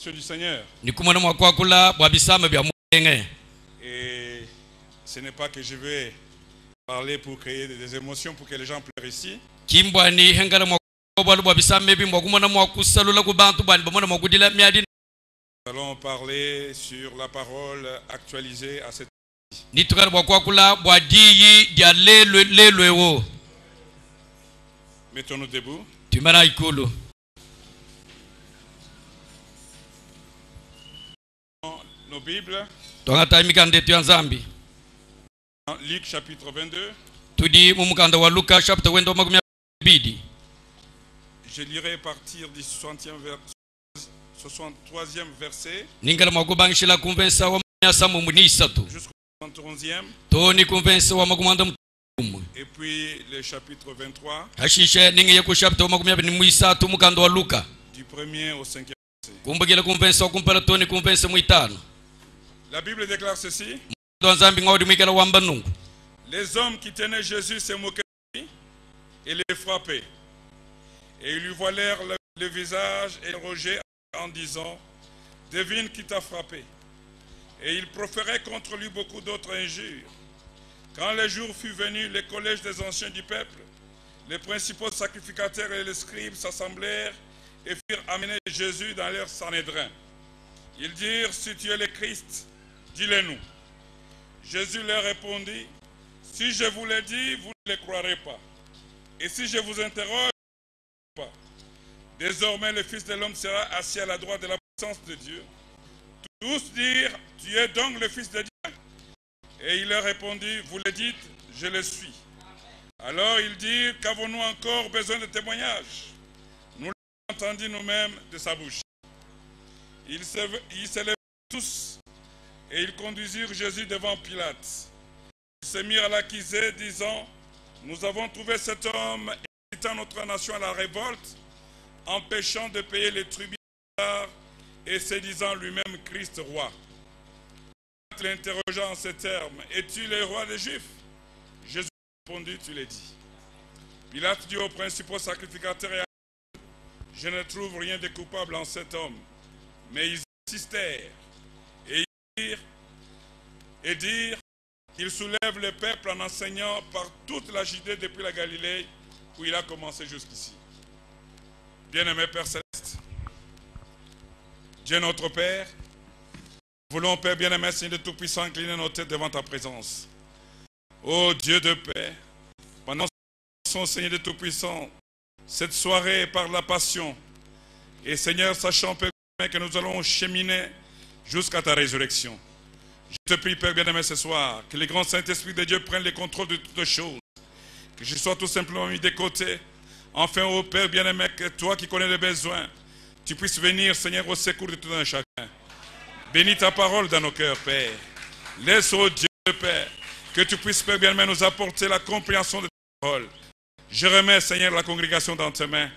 du Seigneur. Et ce n'est pas que je vais parler pour créer des émotions pour que les gens pleurent ici. Nous allons parler sur la parole actualisée à cette Mettons-nous debout. Nos Bibles. Luc chapitre 22. Je lirai à partir du 63e verset jusqu'au 71e. Et puis le chapitre 23 du 1er au 5e verset. La Bible déclare ceci. Les hommes qui tenaient Jésus se moquaient de lui et les frappaient. Et ils lui voilèrent le visage et le rogeaient en disant: devine qui t'a frappé. Et ils proféraient contre lui beaucoup d'autres injures. Quand le jour fut venu, les collèges des anciens du peuple, les principaux sacrificateurs et les scribes s'assemblèrent et firent amener Jésus dans leur Sanhédrin. Ils dirent: si tu es le Christ, dis-le-nous. Jésus leur répondit: si je vous l'ai dit, vous ne le croirez pas. Et si je vous interroge, pas. Désormais, le Fils de l'homme sera assis à la droite de la puissance de Dieu. Tous dirent: tu es donc le Fils de Dieu. Et il leur répondit: vous le dites, je le suis. Alors ils dirent: qu'avons-nous encore besoin de témoignages? Nous l'avons entendu nous-mêmes de sa bouche. Ils s'élevèrent tous et ils conduisirent Jésus devant Pilate. Ils se mirent à l'accuser, disant: nous avons trouvé cet homme incitant notre nation à la révolte, empêchant de payer les tributs et se disant lui-même Christ roi. Pilate l'interrogea en ces termes: es-tu le roi des Juifs? Jésus répondit: tu l'as dit. Pilate dit aux principaux sacrificateurs et à eux: je ne trouve rien de coupable en cet homme. Mais ils insistèrent et dirent: il soulève le peuple en enseignant par toute la Judée depuis la Galilée où il a commencé jusqu'ici. Bien-aimé Père Céleste, Dieu notre Père, nous voulons, Père bien-aimé, Seigneur de Tout-Puissant, incliner nos têtes devant ta présence. Ô Dieu de paix, pendant son Seigneur de Tout-Puissant, cette soirée par la passion, et Seigneur, sachant, Père, que nous allons cheminer jusqu'à ta résurrection. Je te prie, Père bien-aimé, ce soir, que le grand Saint-Esprit de Dieu prenne le contrôle de toutes choses, que je sois tout simplement mis de côté. Enfin, ô Père bien-aimé, que toi qui connais les besoins, tu puisses venir, Seigneur, au secours de tout un chacun. Bénis ta parole dans nos cœurs, Père. Laisse, ô Dieu, Père, que tu puisses, Père bien-aimé, nous apporter la compréhension de ta parole. Je remets, Seigneur, la congrégation dans tes mains.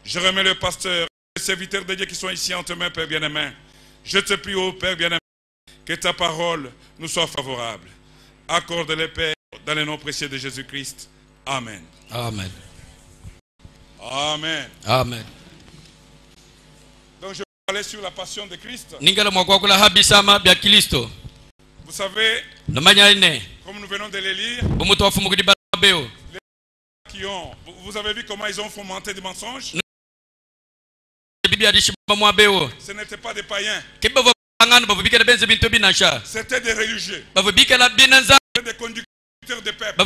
Je remets le pasteur, les serviteurs de Dieu qui sont ici en tes mains, Père bien-aimé. Je te prie, ô Père bien-aimé, que ta parole nous soit favorable. Accorde-le, Père, dans le nom précieux de Jésus-Christ. Amen. Amen. Amen. Amen. Donc je vais parler sur la passion de Christ. Vous savez, comme nous venons de les lire, vous avez vu comment ils ont fomenté des mensonges. Ce n'était pas des païens. C'était des religieux. C'était des conducteurs de peuple.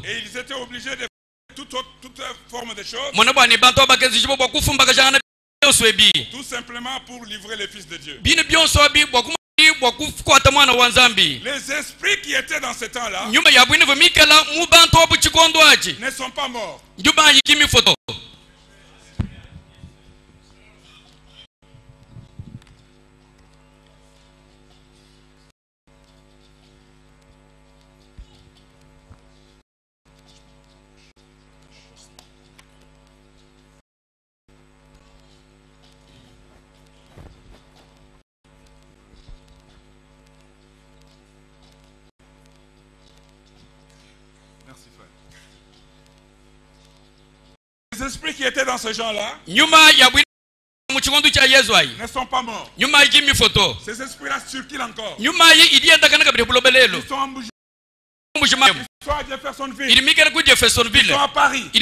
Et ils étaient obligés de faire toute forme de choses. Tout simplement pour livrer les fils de Dieu. Les esprits qui étaient dans ce temps-là ne sont pas morts. Les esprits qui étaient dans ces gens-là ne sont pas morts. Ces esprits-là circulent encore. Ils sont en Bougie. Ils sont à Jeffersonville. Ils sont à Paris. Ils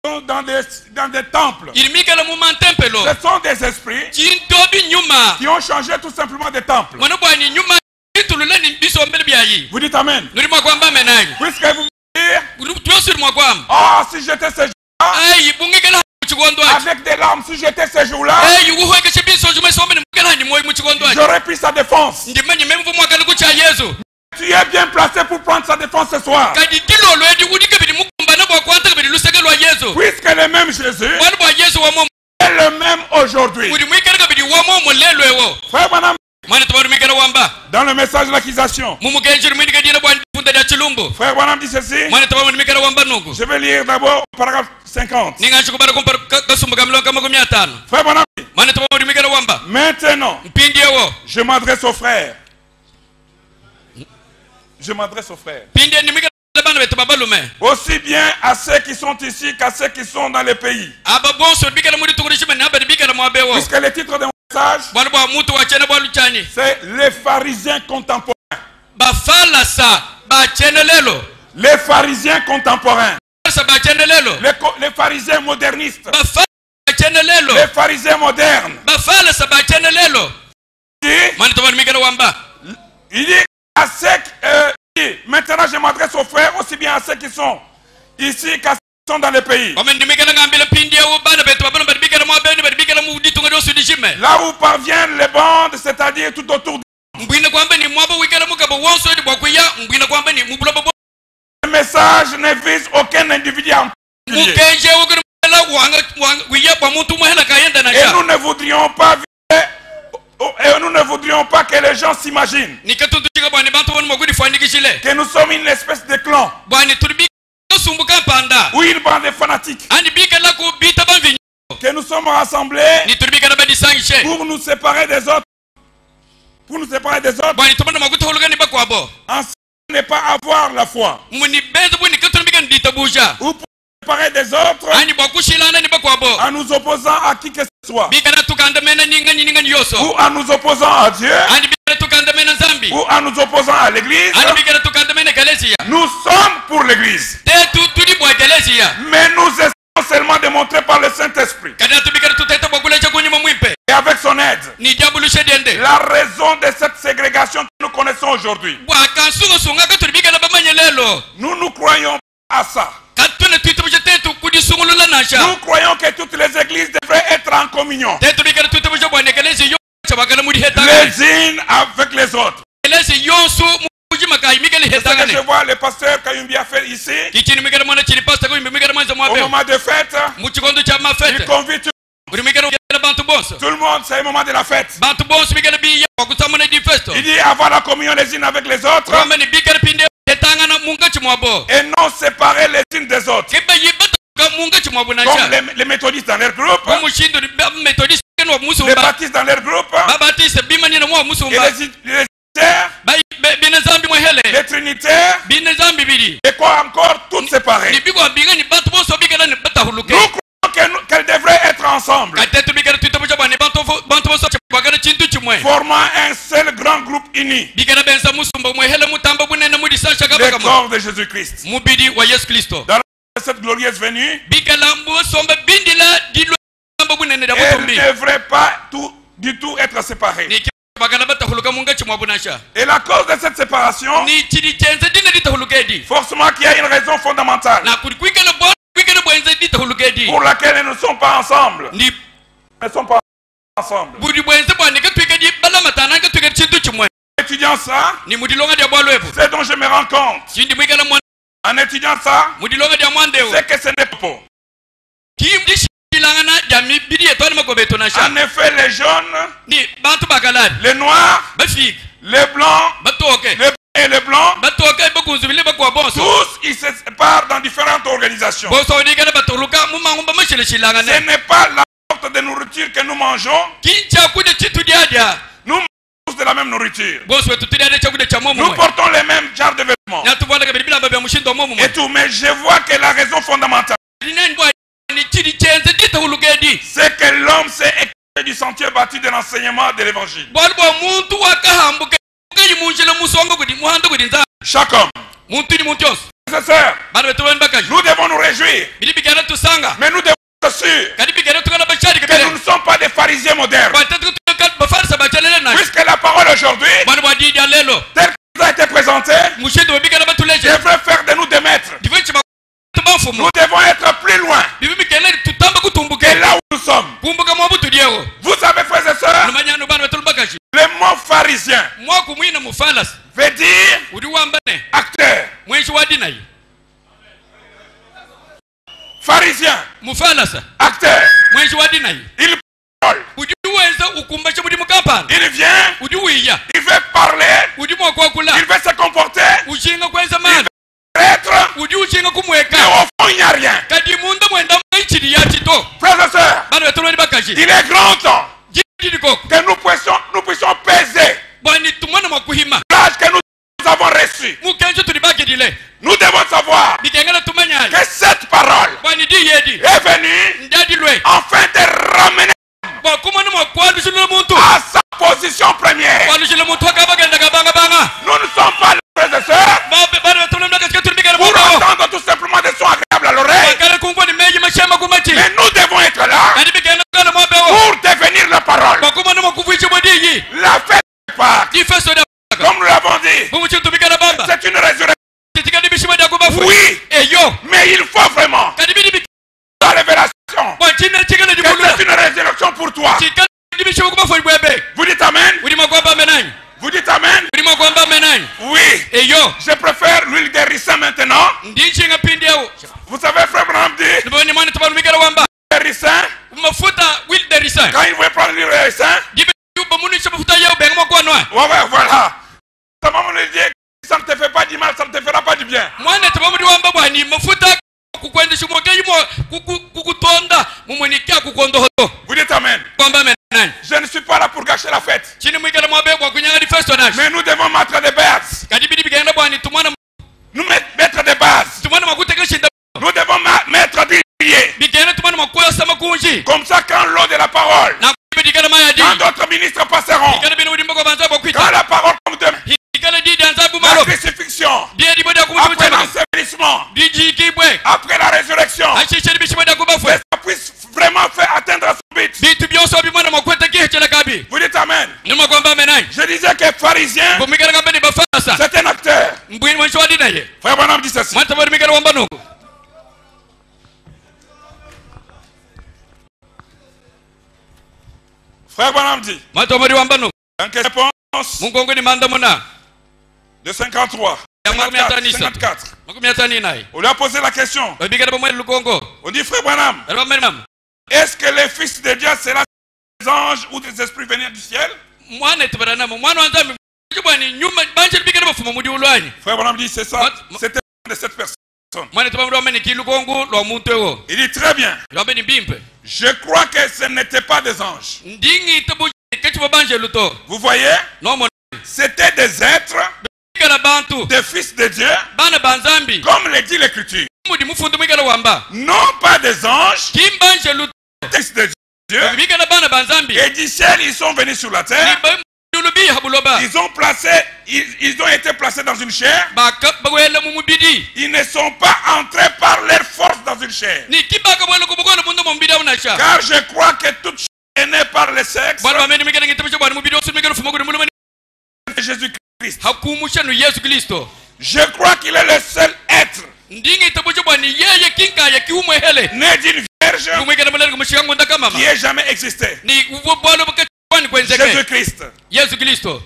sont dans des temples. Ce sont des esprits qui ont changé tout simplement des temples. Vous dites Amen. Puisque vous dire, oh, si j'étais ce jour-là, avec des larmes, si j'étais ce jour-là, j'aurais pris sa défense. Tu es bien placé pour prendre sa défense ce soir. Puisque le même Jésus est le même aujourd'hui. Frère Branham, dans le message de l'accusation, Frère Branham dit ceci. Je vais lire d'abord le paragraphe 50. Frère Branham dit, maintenant, je m'adresse aux frères. Je m'adresse aux frères. Aussi bien à ceux qui sont ici qu'à ceux qui sont dans les pays. Puisque le titre de mon message, c'est les pharisiens contemporains. Les pharisiens contemporains. Les pharisiens modernistes. Les pharisiens modernes. Il dit à ceux maintenant je m'adresse aux frères aussi bien à ceux qui sont ici qu'à ceux qui sont dans les pays. Là où parviennent les bandes, c'est-à-dire tout autour de le message ne vise aucun individu en particulier. Et nous ne voudrions pas que les gens s'imaginent que nous sommes une espèce de clan ou une bande de fanatiques, que nous sommes rassemblés pour nous séparer des autres. Pour nous séparer des autres, ne pas avoir la foi. Ou pour séparer des autres en nous opposant à qui que ce soit. Ou en nous opposant à Dieu. Ou en nous opposant à l'église. Nous sommes pour l'église. Mais nous essayons seulement de montrer par le Saint-Esprit et avec son aide la raison de cette ségrégation que nous connaissons aujourd'hui. Nous nous croyons à ça. Nous croyons que toutes les églises devraient être en communion les unes avec les autres. C'est ce que je vois le pasteur Kayumbi a fait ici. Au moment de fête, il convie tout le monde, c'est le moment de la fête. Il dit avoir la communion les unes avec les autres et non séparer les unes des autres. Comme les méthodistes dans leur groupe, les baptistes dans leur groupe, et les trinitaires, et quoi encore, toutes séparées. Nous croyons qu'elles devraient être ensemble, formant un seul grand groupe uni, le corps de Jésus-Christ. Dans cette glorieuse venue, elle ne devrait pas du tout être séparée. Et la cause de cette séparation, forcément qu'il y a une raison fondamentale pour laquelle elles ne sont pas ensemble. Elles ne sont pas ensemble. Étudiant ça, c'est dont je me rends compte. En étudiant ça, c'est que ce n'est pas faux. En effet, les jaunes, les noirs, les blancs, et les blancs, tous ils se séparent dans différentes organisations. Ce n'est pas la sorte de nourriture que nous mangeons. Nous mangeons tous de la même nourriture. Nous portons les mêmes genres de vêtements. Et tout, mais je vois que la raison fondamentale c'est que l'homme s'est écarté du sentier battu de l'enseignement de l'évangile. Chaque homme. Frères et sœurs, nous devons nous réjouir. Mais nous devons être sûrs que nous ne sommes pas des pharisiens modernes. Puisque la parole aujourd'hui, telle qu'elle a été présentée, devrait faire de nous des maîtres. Nous devons être plus loin que là où nous sommes. Vous savez, frères et sœurs, le mot pharisien veut dire acteur. Pharisien, acteur. Il parle. Il vient. Il veut parler. Il veut se comporter. Il veut être. Mais au fond, il n'y a rien. Frères et sœurs, il est grand temps que nous puissions peser l'âge que nous avons reçu. Nous devons savoir que cette parole est venue afin de ramener à sa position première. Nous ne sommes pas les frères et sœurs pour entendre tout simplement des sons agréables à l'oreille. Mais nous devons être là pour devenir la parole. La fête de Pâques, comme nous l'avons dit, c'est une résurrection. Oui, mais il faut vraiment la révélation que c'est une résurrection pour toi. Vous dites Amen? Vous dites Amen? Oui. Je préfère l'huile de ricin maintenant. Vous savez, frère Branham dit de ricin. Quand il veut prendre l'huile de ricin, voilà. Ta maman lui dit que ça ne te fait pas du mal, ça ne te fera pas du bien. Vous dites Amen. Je ne suis pas là pour gâcher la fête. Mais nous devons mettre des bases. Nous mettre des bases. Nous devons mettre des piliers. Comme ça, quand l'eau de la parole, quand d'autres ministres passeront, quand la parole comme demain, la crucifixion, après l'ensevelissement, après la résurrection, que ça puisse vraiment faire atteindre son but. Vous dites Amen. Je disais que pharisien, c'est un acteur. Frère Branham dit ceci. Frère Branham dit, en réponse de 53, 54, on lui a posé la question. On dit, frère Branham, est-ce que les fils de Dieu seront des anges ou des esprits venus du ciel? Frère Branham dit, c'est ça, c'était de cette personne. Il dit très bien. Je crois que ce n'était pas des anges. Vous voyez? C'était des êtres, des fils de Dieu, comme le dit l'Écriture. Non pas des anges, des fils de Dieu. Et du ciel, ils sont venus sur la terre. Ils ont été placés dans une chair. Ils ne sont pas entrés par leur force dans une chair. Car je crois que toute chair est née par le sexe de Jésus-Christ. Je crois qu'il est le seul être né d'une vierge qui ait jamais existé. Jésus-Christ.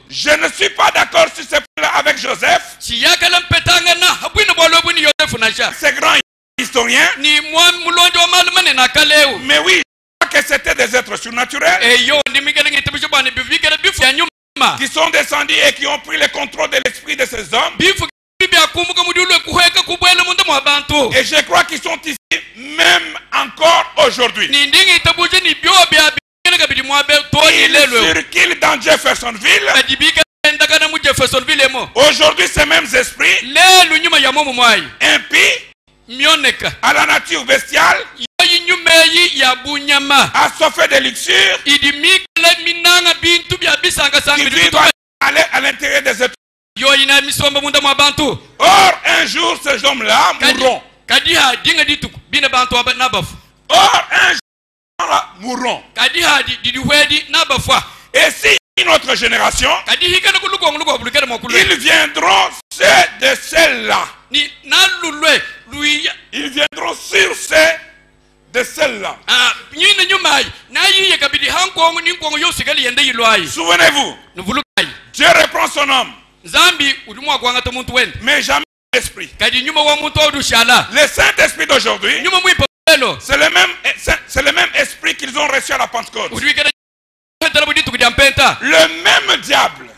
Je ne suis pas d'accord sur ce point-là avec Joseph. C'est grand historien. Mais oui, je crois que c'était des êtres surnaturels qui sont descendus et qui ont pris le contrôle de l'esprit de ces hommes. Et je crois qu'ils sont ici même encore aujourd'hui. Ils circulent dans Jeffersonville. Aujourd'hui, ces mêmes esprits impies à la nature bestiale assoiffé de luxure, qui vivent aller à l'intérieur des êtres. Or, un jour, ces hommes-là mourront. Or, un jour, là, mourront. Et si une autre génération, ils viendront de celle-là. Ils viendront sur de celle-là. Souvenez-vous, Dieu reprend son homme, mais jamais l'esprit. Le Saint-Esprit d'aujourd'hui, c'est le même esprit qu'ils ont reçu à la Pentecôte. Le même diable,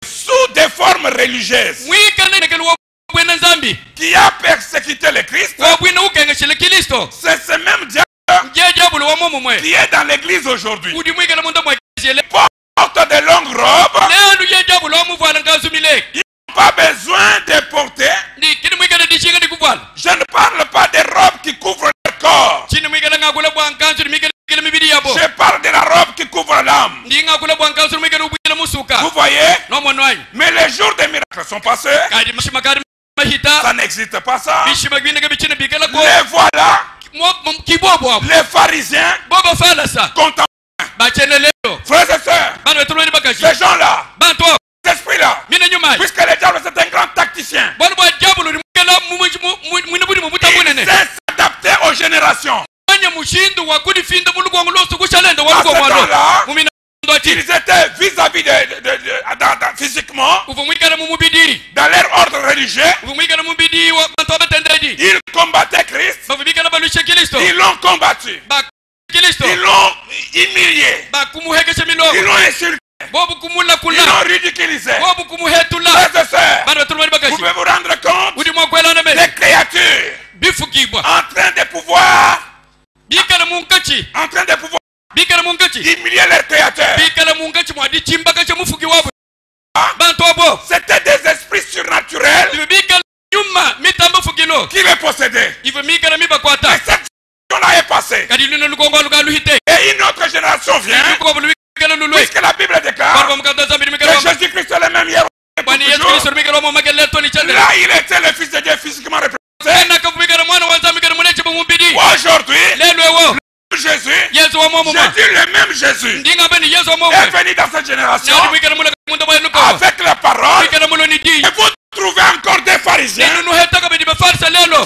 sous des formes religieuses, qui a persécuté le Christ, c'est ce même diable qui est dans l'église aujourd'hui. Porte de longues robes, ils n'ont pas besoin de porter. Je ne parle pas des robes qui couvrent le corps. Je parle de la robe qui couvre l'âme. Vous voyez? Mais les jours des miracles sont passés. Ça n'existe pas ça. Les voilà. Les pharisiens contemporains. Frères et sœurs, ces gens-là, cet esprit-là, puisque le diable c'est un grand tacticien, il sait s'adapter aux générations. À ce temps-là, ils étaient vis-à-vis physiquement, dans leur ordre religieux, ils combattaient Christ, ils l'ont combattu, ils l'ont humilié, ils l'ont insulté, ils l'ont ridiculisé. Frères et sœurs, vous pouvez vous rendre compte des créatures en train de pouvoir humilier leur créateur. C'était des esprits surnaturels qui les possédaient. Et cette situation-là est passée. Et une autre génération vient, puisque la Bible déclare que Jésus-Christ est le même hier. Là, il était le Fils de Dieu physiquement représenté. Aujourd'hui, Jésus, je dis le même Jésus, est venu dans cette génération avec la parole. Et vous trouvez encore des pharisiens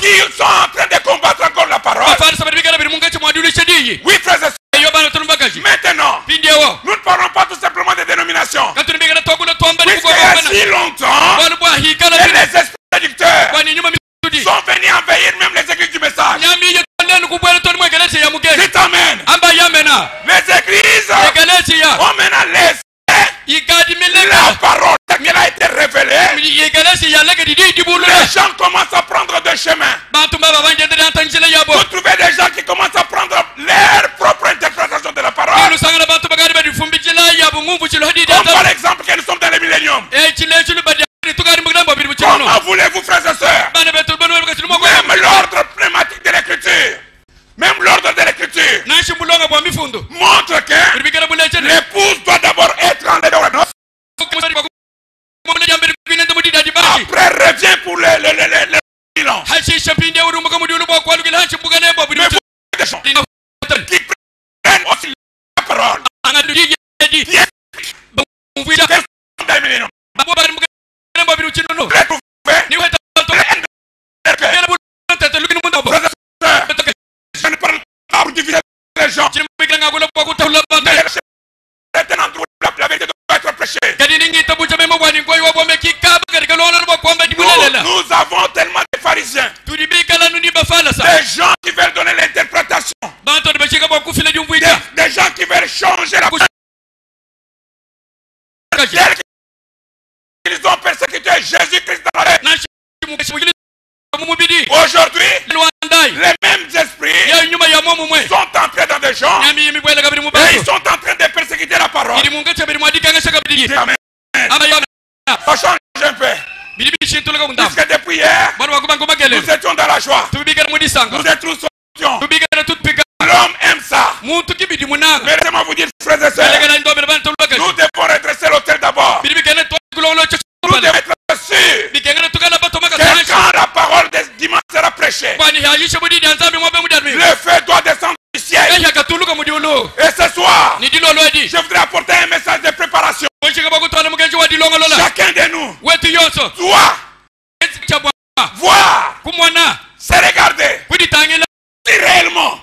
qui sont en train de combattre encore la parole. Oui, frères et sœurs. Maintenant, nous ne parlons pas tout simplement des dénominations. Puisqu'il y a si longtemps, les esprits séducteurs sont venus envahir même les églises du message. Dites amen. Les églises ont maintenant laissé la parole qu'elle a été révélée. Les gens commencent à prendre des chemins. Vous trouvez des gens qui commencent à prendre leur propre interprétation de la parole. Comme par exemple que nous sommes dans le millénium. Comment voulez-vous, frères et sœurs, même l'ordre pneumatique de l'écriture, montre que l'épouse doit d'abord être en dehors. Après revient pour le bilan. Mais vous des gens qui prennent aussi la parole, qui est je ne parle pas pour diviser les gens. La vérité doit être prêchée. Nous avons tellement de pharisiens, des gens qui veulent donner l'interprétation, des gens qui veulent changer la parole. Ils ont persécuté Jésus-Christ dans la terre. Aujourd'hui, les mêmes esprits sont entrés dans des gens et ils sont en train de persécuter la parole. Amen. Ça change un peu. Puisque depuis hier, nous étions dans la joie. Nous étions Mais laissez-moi vous dire, frères et sœurs, nous devons redresser l'autel d'abord. Nous devons être sûrs que quand la parole de dimanche sera prêchée, le feu doit descendre du ciel. Et ce soir, je voudrais apporter un message de préparation. Chacun de nous doit voir, se regarder si réellement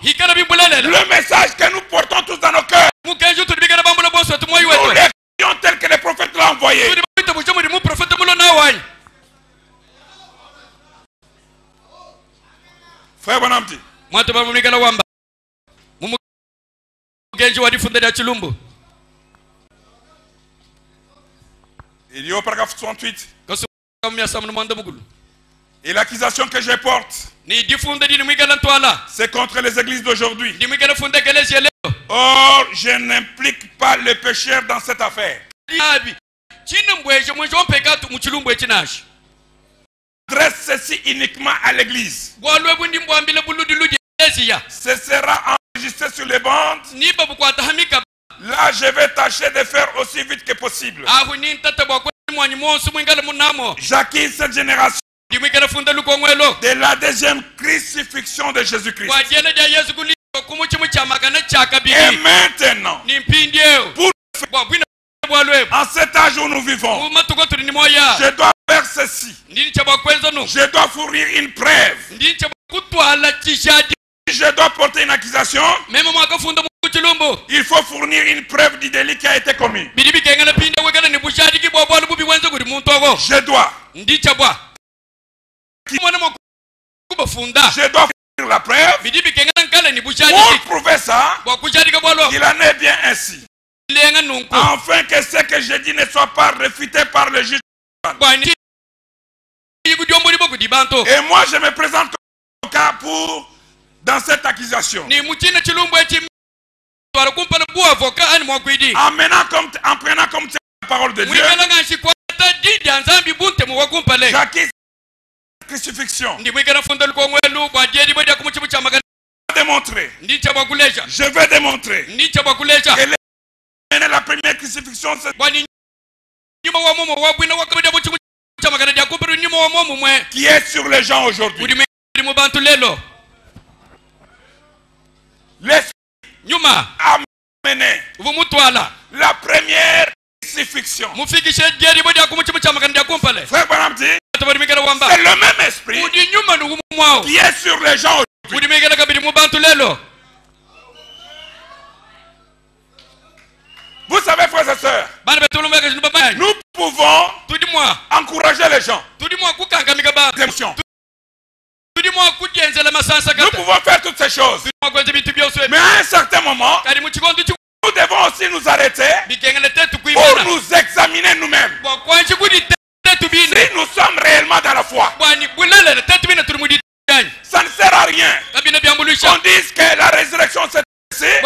le message que nous portons tous dans nos cœurs, nous l'écrions tel que le prophète l'a envoyé. Frère Bonamdi, il y a au paragraphe 68. Et l'accusation que je porte, c'est contre les églises d'aujourd'hui. Or, je n'implique pas le pécheur dans cette affaire. J'adresse ceci uniquement à l'église. Ce sera enregistré sur les bandes. Là, je vais tâcher de faire aussi vite que possible. J'acquis cette génération de la deuxième crucifixion de Jésus-Christ. Et maintenant, en cet âge où nous vivons, je dois faire ceci. Je dois fournir une preuve. Je dois porter une accusation. Il faut fournir une preuve du délit qui a été commis. Je dois. Je dois fournir la preuve. Pour prouver ça, il en est bien ainsi. Afin que ce que je dis ne soit pas réfuté par le juge. Et moi je me présente comme cas pour dans cette accusation. En prenant comme la parole de Dieu, j'acquis cette crucifixion. Je vais démontrer que la première crucifixion, c'est qui est sur les gens aujourd'hui. L'Esprit a mené la première crucifixion. Frère Branham dit, c'est le même esprit qui est sur les gens aujourd'hui. Vous savez, frères et sœurs, nous pouvons encourager les gens. Nous pouvons faire toutes ces choses. Mais à un certain moment, nous devons aussi nous arrêter pour nous examiner nous-mêmes. Si nous sommes réellement dans la foi, ça ne sert à rien qu'on dise que la résurrection s'est passée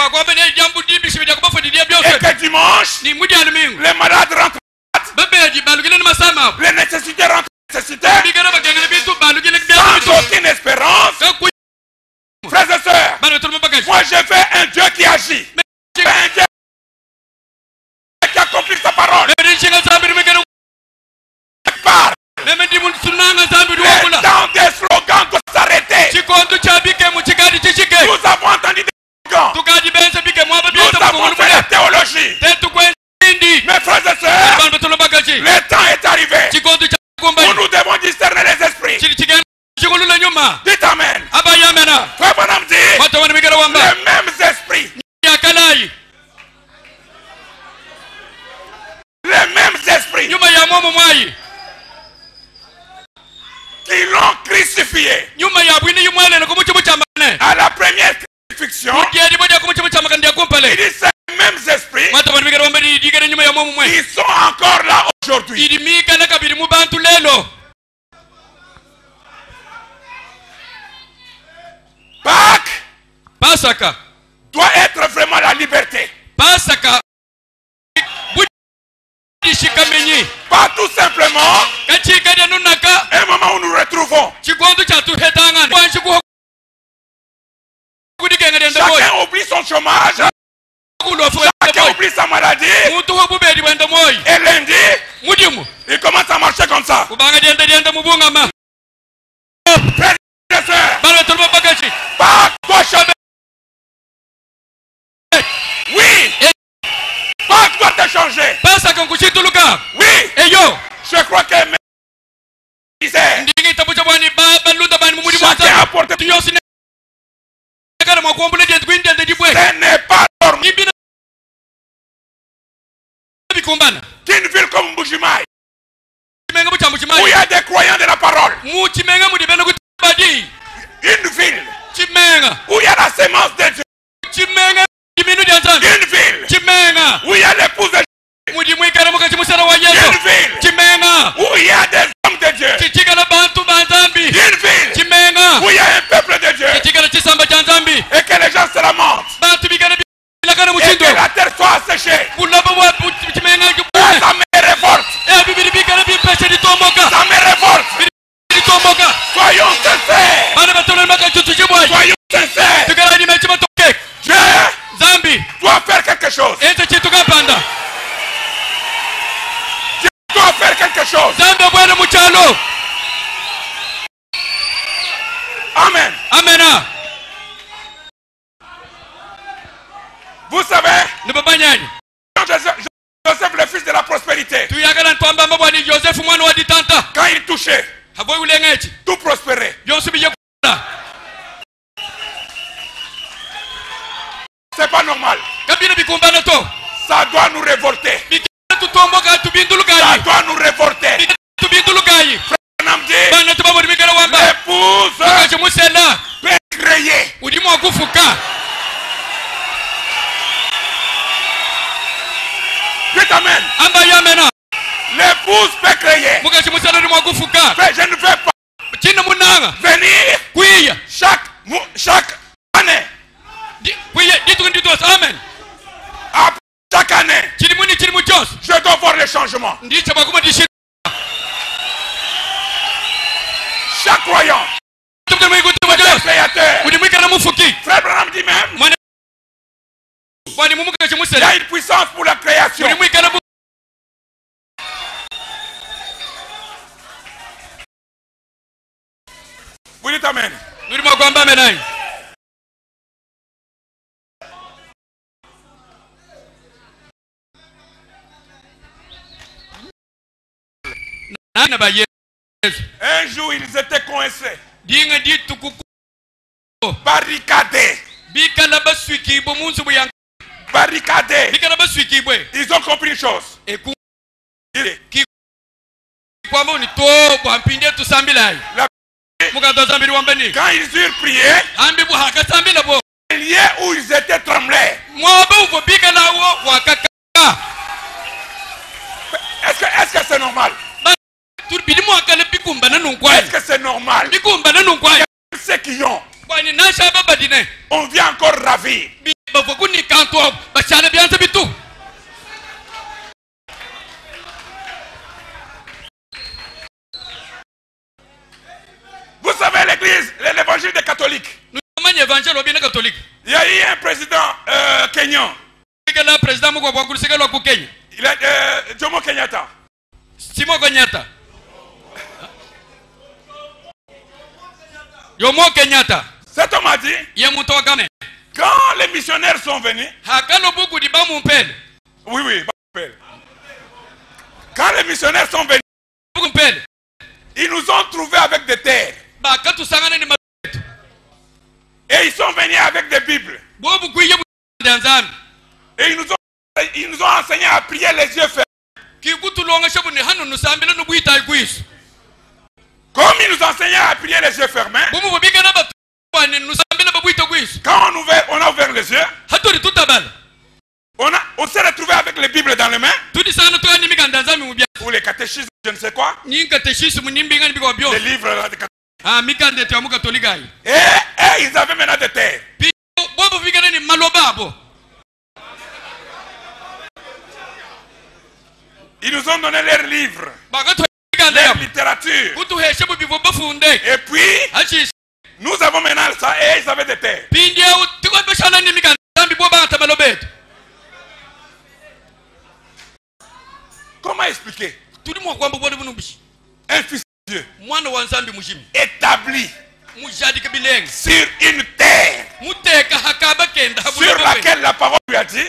et que dimanche, les malades rentrent, les nécessités rentrent, sans aucune espérance. Frères et sœurs, moi je fais un Dieu qui agit, un Dieu qui accomplit sa parole. Le temps des slogans doit s'arrêter. Nous avons entendu des slogans. Nous avons fait la théologie. Mes frères et sœurs, le temps est arrivé où nous devons discerner les esprits. Dites Amen. Frère Branham dit, les mêmes esprits, qui l'ont crucifié à la première crucifixion, il dit ces mêmes esprits qui sont encore là aujourd'hui. Pâques doit être vraiment la liberté. Pas tout simplement un moment où nous retrouvons. Chacun oublie son chômage Et lundi, il commence à marcher comme ça. Frères et sœurs, pas gauche. Oui, pas doit te changer. Oui, je crois que chacun a porté. Ce n'est pas normal qu'une ville comme Mbujimayi, où il y a des croyants de la parole, une ville où il y a la sémence de Dieu, une ville où il y a l'épouse de Dieu, une ville où il y a des hommes de Dieu, une ville où il y a un peuple de Dieu, et que les gens se lamentent, et que la terre soit asséchée. Ça me révolte. Ça me révolte. Soyons sincères. Soyons sincères. Dieu doit faire quelque chose. Dieu doit faire quelque chose. Amen. Amen. Vous savez, Joseph, le fils de la prospérité, quand il touchait, tout prospérait. C'est pas normal. Ça doit nous révolter. Ça doit nous révolter. L'épouse peut créer. Dites amen. L'épouse peut créer. Mais je ne vais pas venir chaque année. Après chaque année, je dois voir les changements. Chaque croyant, créateur. Frère Branham dit même, il y a une puissance pour la création. Vous dites amen. Un jour, ils étaient coincés, barricadés. Barricadés. Ils ont compris une chose. Quand ils eurent prié, le lieu où ils étaient tremblés. Est-ce que c'est normal? Est-ce que c'est normal? Ceux qui ont, on vient encore ravir. Vous savez l'église, l'évangile des catholiques. Il y a eu un président kenyan. Il est Jomo Kenyatta. Cet homme a dit, quand les missionnaires sont venus, oui, quand les missionnaires sont venus, ils nous ont trouvés avec des terres. Et ils sont venus avec des Bibles. Et ils nous ont enseigné à prier les yeux fermés. Comme ils nous enseignaient à prier les yeux fermés, quand on a ouvert les yeux, on s'est retrouvé avec les Bibles dans les mains, ou les catéchismes, je ne sais quoi, les livres. Et ils avaient maintenant des terres. Ils nous ont donné leurs livres, leur littérature. Et puis, nous avons maintenant ça et ils avaient des terres. Comment expliquer? Un fils de Dieu établi sur une terre sur laquelle la parole lui a dit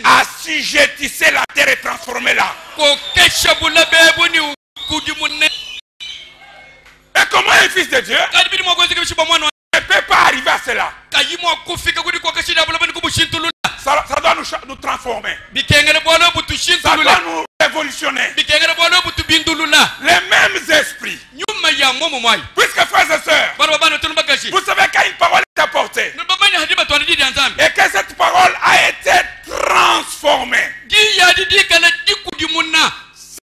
assujettissez la terre et transformez-la. Et comment un fils de Dieu ne peut pas arriver à cela? Ça doit nous transformer. Ça doit nous révolutionner. Les mêmes esprits. Puisque frères et sœurs, vous savez quand une parole est apportée et que cette parole a été transformée,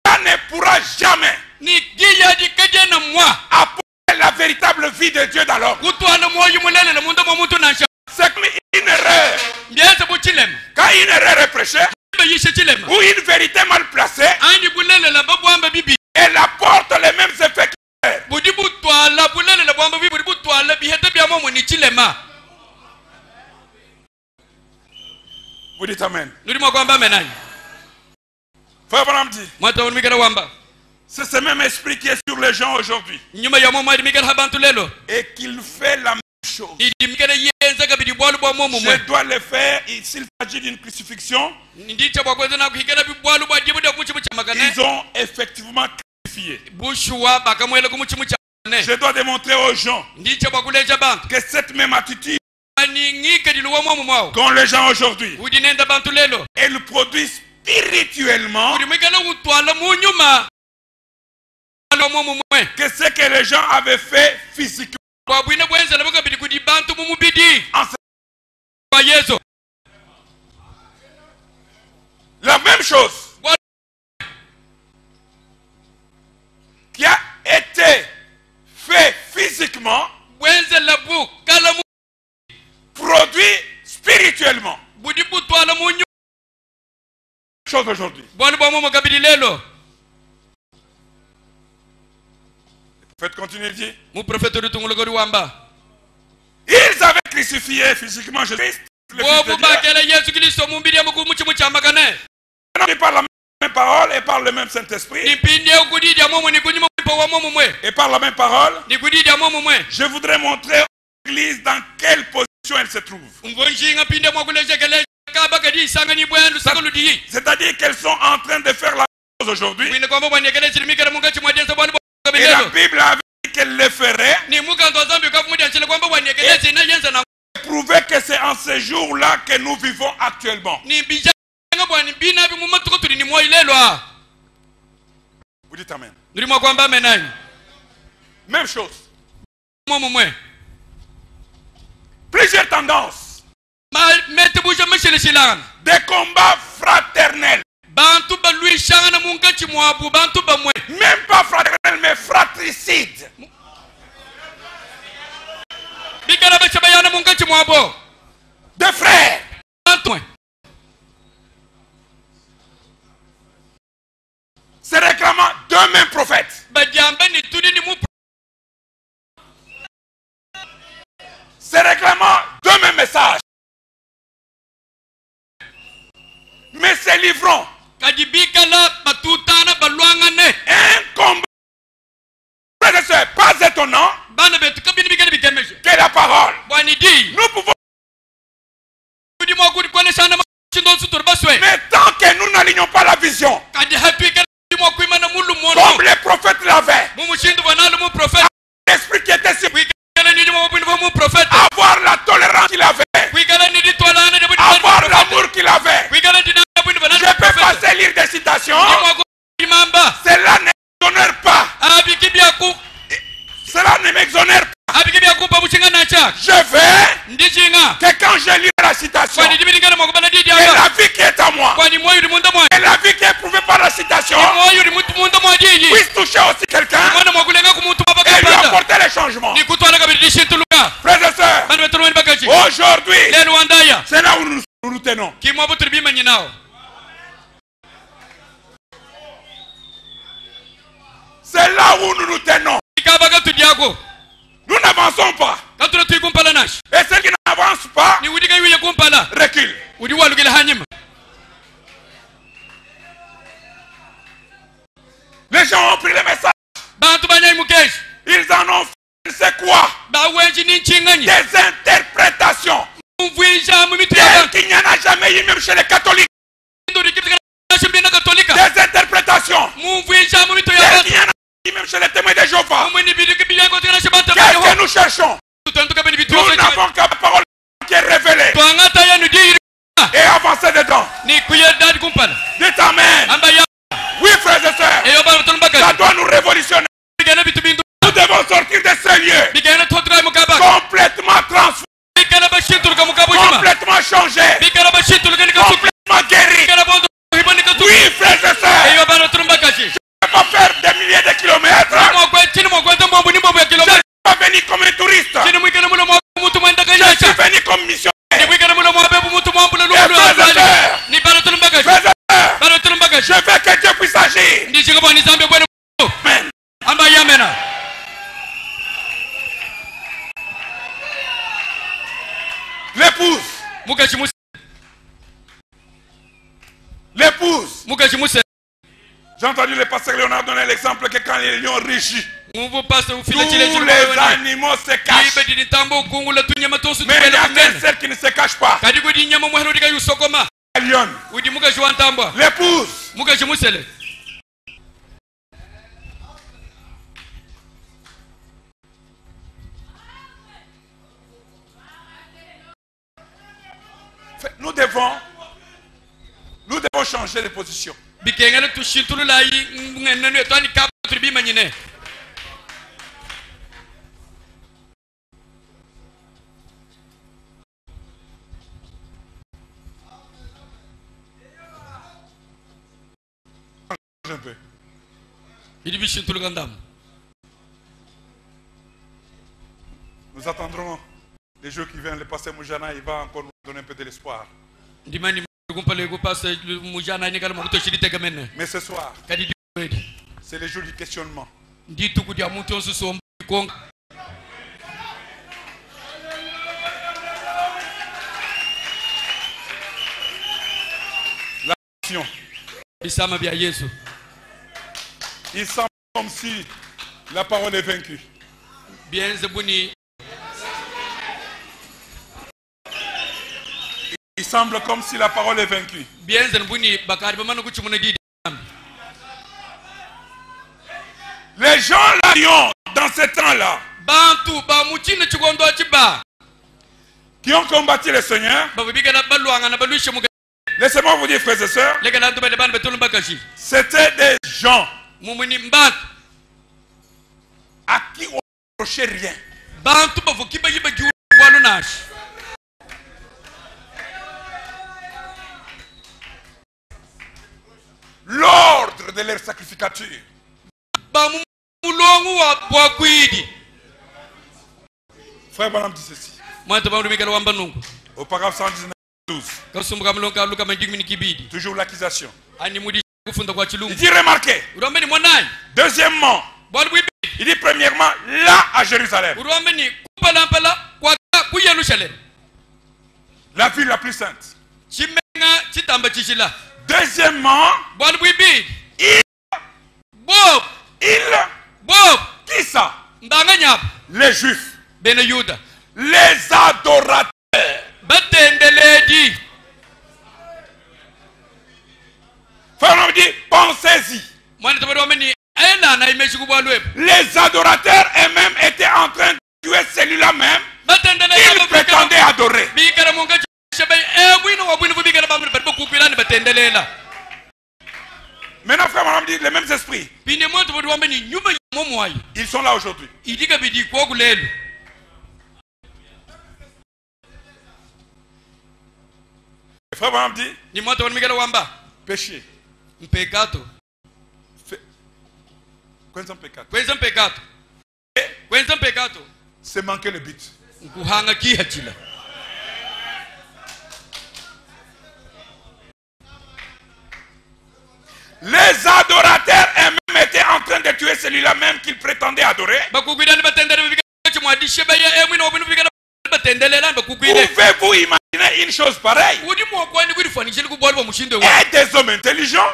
ça ne pourra jamais apporter la véritable vie de Dieu dans l'homme. C'est comme une erreur. Quand une erreur est prêchée ou une vérité mal placée, elle apporte les mêmes effets qu'hier. Vous dites Amen. Frère Branham dit, c'est ce même esprit qui est sur les gens aujourd'hui et qu'il fait la même chose. Je dois le faire s'il s'agit d'une crucifixion. Ils ont effectivement crucifié. Je dois démontrer aux gens que cette même attitude qu'ont les gens aujourd'hui, elle produit spirituellement que ce que les gens avaient fait physiquement. La même chose qui a été fait physiquement produit spirituellement. Chose aujourd'hui. Faites continuer, dit. Ils avaient crucifié physiquement Jésus. Il parle la même parole et parle le même Saint-Esprit. Et par la même parole, je voudrais montrer à l'église dans quelle position elle se trouve. C'est-à-dire qu'elles sont en train de faire la chose aujourd'hui. Et la Bible avait dit qu'elle le ferait. Et prouver que c'est en ce jour-là que nous vivons actuellement. Vous dites Amen. Même chose. Plusieurs tendances. Des combats fraternels. Même pas fraternels, mais fratricides. Des frères. Se réclamant deux mêmes prophètes. Se réclamant deux mêmes messages. Mais se livrant un combat. C'est pas étonnant que la parole. Nous pouvons. Mais tant que nous n'alignons pas la vision, comme les prophètes l'avaient, l'esprit qui était sur avoir la tolérance qu'il avait, avoir l'amour qu'il avait. Je peux passer lire des citations. Cela ne m'exonère pas. Cela ne m'exonère pas. Je vais que quand je lis la citation, et la vie qui est à moi, et la vie qui est prouvée par la citation, puisse toucher aussi quelqu'un et lui apporter les changements. Frères et sœurs, aujourd'hui, c'est là où nous nous tenons. C'est là où nous nous tenons. Nous n'avançons pas. Et ceux qui n'avancent pas, reculent. Les gens ont pris le message. Ils en ont fait, c'est quoi? Des interprétations. Tel qu'il n'y en a jamais eu même chez les catholiques. Des interprétations. Tel qu'il n'y en a eu même chez les témoins de Jéhovah. Qu'est-ce que nous cherchons? Nous n'avons qu'à la parole qui est révélée. Et avancer dedans. Dites Amen. Oui, frères et sœurs. Ça doit nous révolutionner. Nous devons sortir de ce lieu complètement transformé, complètement changé, complètement guéri. Oui, frères et sœurs. Je ne vais pas faire des milliers de kilomètres. Je ne suis pas venu comme un touriste. Je suis venu comme missionnaire. Je veux que Dieu puisse agir. Amen. L'épouse. J'ai entendu le pasteur Léonard donner l'exemple que quand les lions rugissent, tous les animaux se cachent. Mais il y a qu'un seul qui ne se cache pas. L'épouse. Nous devons changer de position. Un peu. Nous attendrons les jours qui viennent. Le pasteur Moujana, il va encore nous donner un peu de l'espoir. Mais ce soir, c'est le jour du questionnement. La question. Il semble comme si la parole est vaincue. Il semble comme si la parole est vaincue. Les gens là, dans ce temps-là, qui ont combattu le Seigneur, laissez-moi vous dire, frères et sœurs, c'était des gens à qui on ne reprochait rien. L'ordre de leur sacrificature. Frère Branham dit ceci. Au paragraphe 119-12. Toujours l'accusation. Il dit remarquez. Deuxièmement, il dit premièrement là à Jérusalem, la ville la plus sainte. Deuxièmement, qui ça? Les Juifs, les adorateurs. Frère dit, pensez-y. Les adorateurs eux-mêmes étaient en train de tuer celui-là même qu'ils prétendaient adorer. Maintenant, frère Madame dit les mêmes esprits. Ils sont là aujourd'hui. Frère Madame dit péché. C'est manquer le but. Les adorateurs eux-mêmes étaient en train de tuer celui-là même qu'ils prétendaient adorer. Pouvez-vous imaginer une chose pareille? Et des hommes intelligents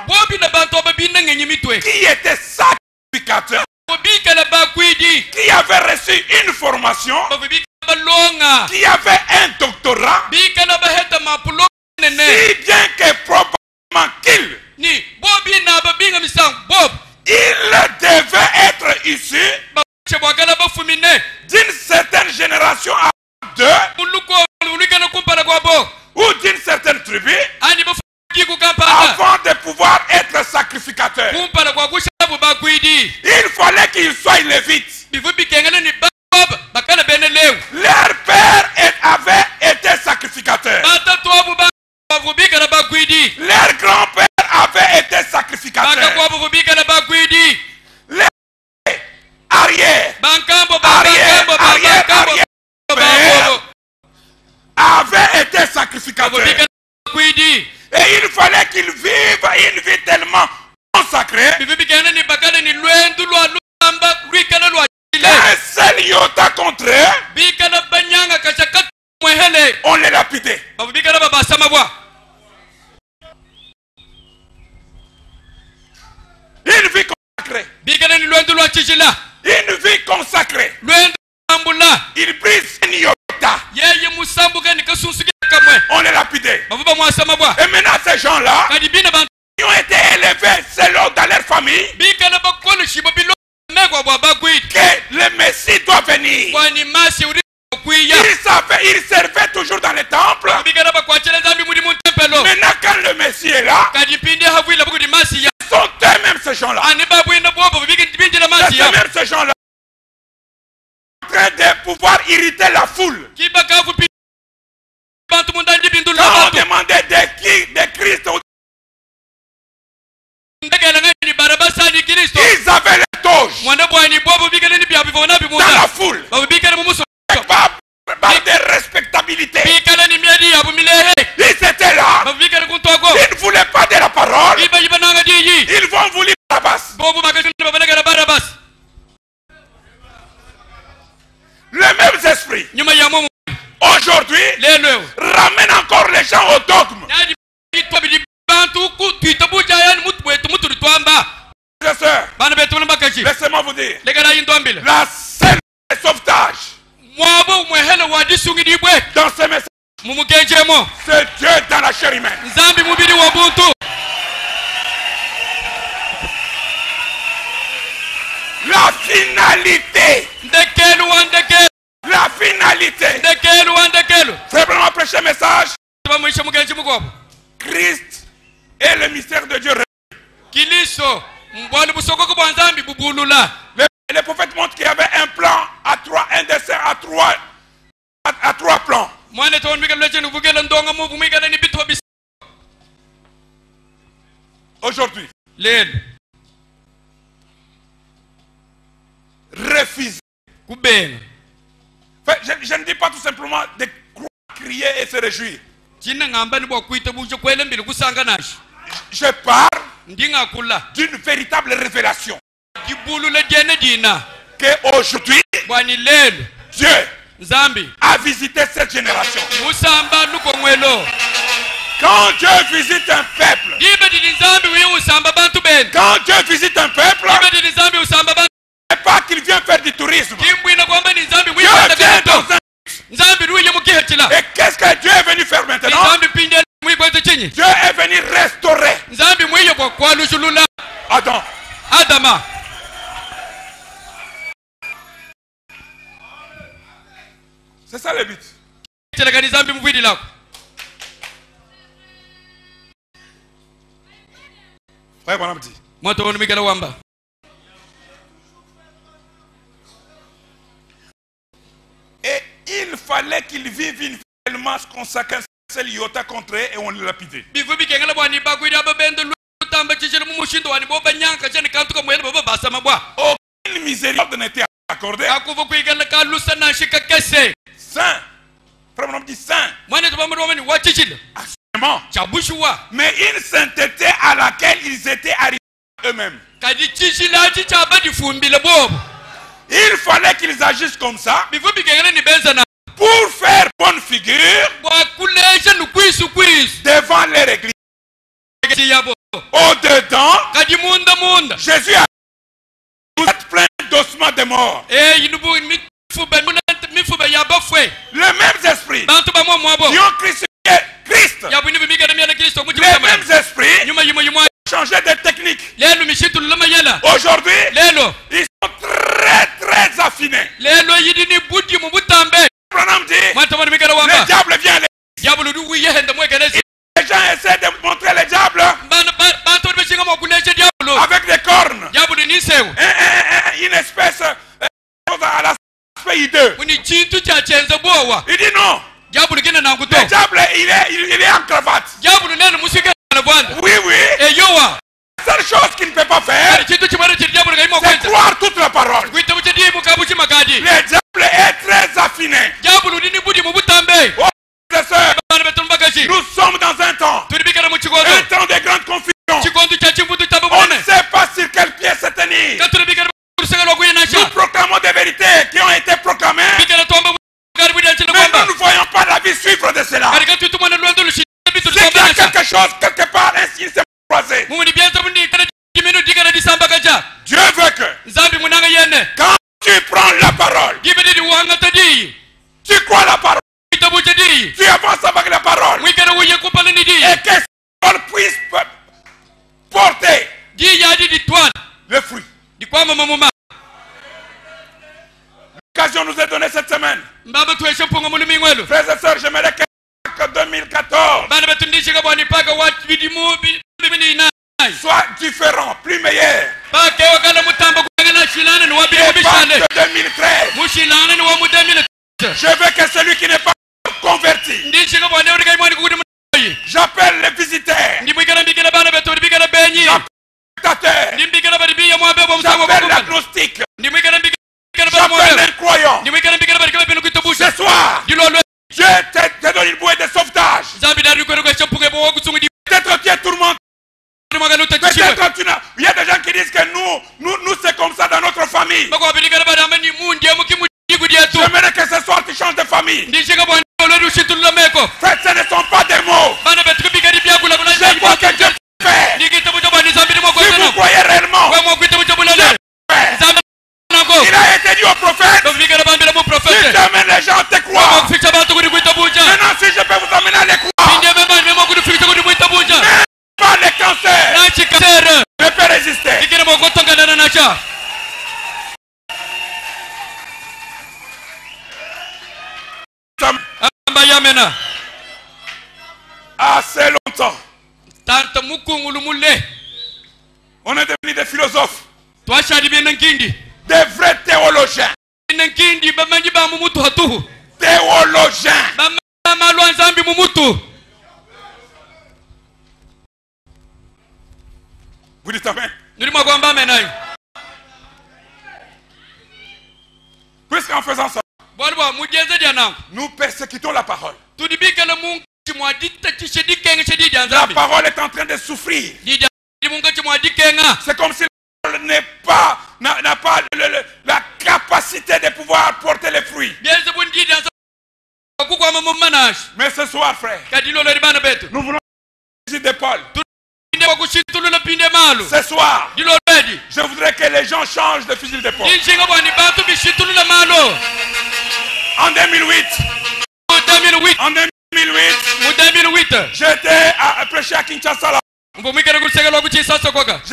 qui était sacrificateur, qui avait reçu une formation, qui avait un doctorat, si bien que probablement qu'il devait être issu d'une certaine génération à deux, ou d'une certaine tribu, avant de pouvoir être sacrificateur. Il fallait qu'il soit lévite. Leur père avait été sacrificateur. Leur grand-père avait été sacrificateur. Les arrière avait été sacrificateur. Et il fallait qu'il vive une vie tellement consacrée. Un seul iota contre eux, on les lapidait. Une vie consacrée. Une vie consacrée. Il brise un iota. On les lapidait. Et maintenant ces gens-là, ils ont été élevés selon dans leur famille que le Messie doit venir. Il servait toujours dans les temples. Maintenant quand le Messie est là, ce sont eux-mêmes ces gens-là. C'est même ces gens-là en train de pouvoir irriter la foule. Quand on demandait de Christ, ils avaient les toges dans la foule. Par de respectabilité. Ils étaient là. Ils ne voulaient pas de la parole. Ils vont vouloir Barabbas. Le même esprit aujourd'hui ramène encore les gens au dogme. Laissez-moi vous dire, la seule sauvetage dans ce message, c'est Dieu dans la chair humaine. La finalité. La finalité. C'est vraiment prêcher un message. Christ est le mystère de Dieu. Le prophète montre qu'il y avait un plan à trois, un dessin à trois plans. Aujourd'hui, refuser. Je ne dis pas tout simplement de crier et se réjouir. Je parle d'une véritable révélation. Qu'aujourd'hui, Dieu a visité cette génération. Quand Dieu visite un peuple, c'est pas qu'il vient faire du tourisme. Dieu vient dans un... Et qu'est-ce que Dieu est venu faire maintenant? Dieu est venu restaurer Adam. C'est ça le but. Frère Branham dit, et il fallait qu'il vive une vie tellement consacrée, seul iota contre eux et on le lapidait. Aucune miséricorde n'était accordée. Saint. Frère Branham dit saint. Absolument. Mais une sainteté à laquelle ils étaient arrivés eux-mêmes. Il fallait qu'ils agissent comme ça pour faire bonne figure devant leur église. Au-dedans, Jésus a vous êtes plein d'ossements de mort. Les mêmes esprits qui ont crucifié Christ, les mêmes esprits ont changé de technique. Aujourd'hui, ils sont très affinés. Branham dit, le diable vient. Les gens essaient de montrer le diable avec des cornes. Une espèce à l'aspect hideux. Il dit non. Le diable, il est en cravate. Oui, oui. La seule chose qu'il ne peut pas faire, c'est croire toute la parole. Le diable est très affiné. Oh, frères et sœurs, nous sommes dans un temps de grande confusion. On ne sait pas sur quel pied se tenir. Nous proclamons des vérités qui ont été proclamées, mais nous ne voyons pas la vie suivre de cela. C'est qu'il y a quelque chose, quelque part, un signe s'est croisé. Dieu veut que, quand tu prends la parole, tu crois la parole, tu avances avec la parole, et que cette parole puisse porter le fruit. L'occasion nous est donnée cette semaine. Frères et sœurs, j'aimerais que 2014 soit différent, plus meilleur. Et pas que 2013. Je veux que celui qui n'est pas converti, j'appelle les visiteurs, j'appelle l'agnostique, j'appelle l'incroyant. Ce soir, Dieu te donne une bouée de sauvetage. Peut-être tu es tourmenté. Peut-être tu n'as. Il y a des gens qui disent que nous c'est comme ça dans notre famille. J'aimerais que ce soir tu changes de famille. Faites, ce ne sont pas des mots. Je crois que Dieu fait. Si vous croyez réellement, il a été dit au prophète, si tu amènes les gens à te croire. Maintenant si je peux vous amener à les croire, même pas les cancers ne peut résister. Assez longtemps, on est devenu des philosophes, des vrais théologiens. Théologiens. Vous dites amen. Puisqu'en faisant ça, nous persécutons la parole. La parole est en train de souffrir. C'est comme si la parole n'a pas la capacité de pouvoir porter les fruits. Mais ce soir, frère, nous voulons la visite de Paul. Ce soir, je voudrais que les gens changent de fusil d'épaule. En 2008, j'étais à prêcher à Kinshasa. Je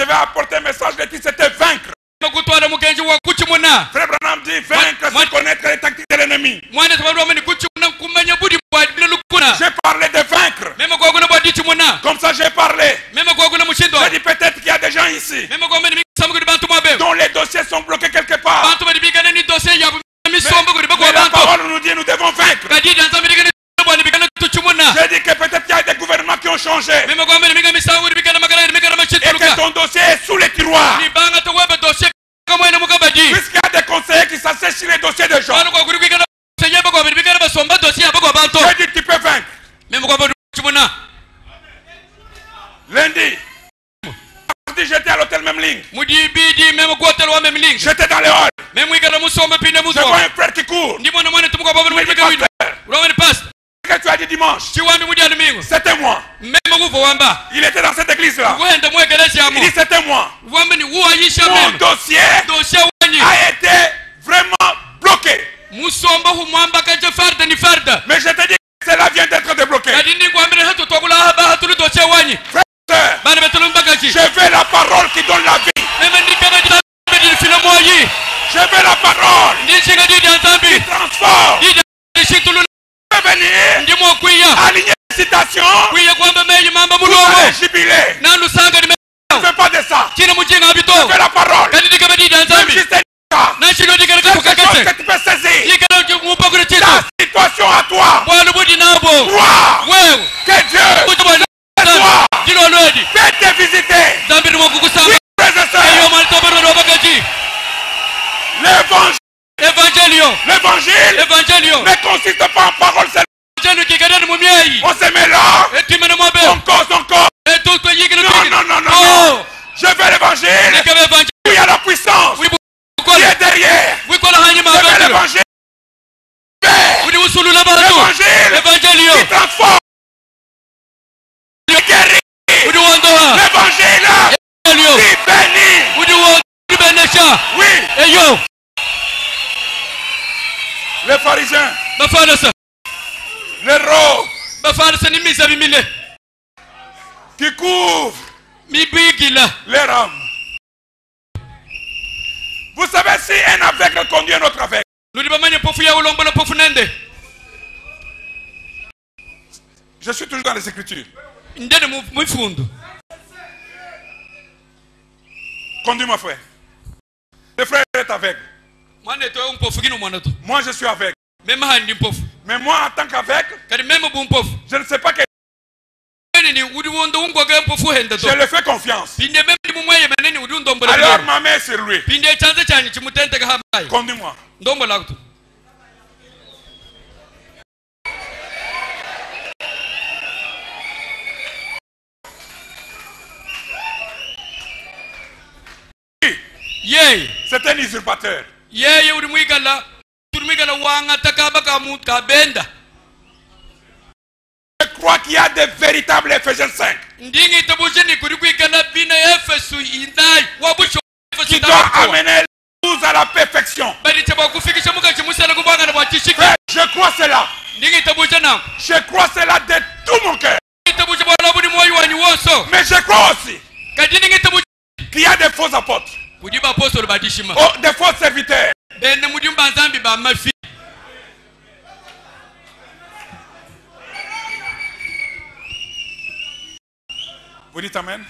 vais apporter un message, le titre c'était vaincre. Frère Branham dit vaincre, c'est connaître les tactiques de l'ennemi. J'ai parlé de vaincre. Comme ça j'ai parlé. J'ai dit peut-être qu'il y a des gens ici dont les dossiers sont bloqués quelque part. Mais la parole nous dit nous devons vaincre. J'ai dit que peut-être qu'il y a des gouvernements qui ont changé. Et que ton dossier est sous les tiroirs. Puisqu'il y a des conseillers qui s'assèchent sur les dossiers des gens. J'ai dit tu peux vaincre. Lundi, j'étais à l'hôtel Memling. J'étais dans le hall. Je vois un frère qui court. Que tu as dit dimanche, c'était moi. Il était dans cette église-là. Il dit c'était moi. Mon dossier a été vraiment bloqué. Mais je te dis que cela vient d'être débloqué. Je veux la parole qui donne la vie. Je veux la parole qui transforme. Je veux venir aligner les citations pour aller jubiler. Je ne veux pas de ça. Je veux la parole. Même si c'est quelque chose que tu peux saisir. Ta situation à toi. Crois que Dieu est toi. Fais te visiter. L'évangile ne consiste pas en parole seulement. On se met là, on cause encore. Non. Je veux l'évangile. Il y a la puissance qui est derrière. Je veux l'évangile. L'évangile qui transforme. Qui guérit. L'évangile qui bénit. Oui. Les pharisiens, les rois qui couvrent les rames. Vous savez si un aveugle conduit un autre aveugle. Je suis toujours dans les Écritures. Conduis mon frère. Le frère est aveugle. Moi je suis aveugle. Mais moi en tant qu'aveugle, je ne sais pas que je lui fais confiance. Alors ma main est sur lui. Conduis-moi. C'est un usurpateur. Je crois qu'il y a des véritables Ephésiens 5 qui doivent amener tous à la perfection. Je crois cela. Je crois cela de tout mon cœur. Mais je crois aussi qu'il y a des faux apôtres. Des faux serviteurs. Vous dites amen?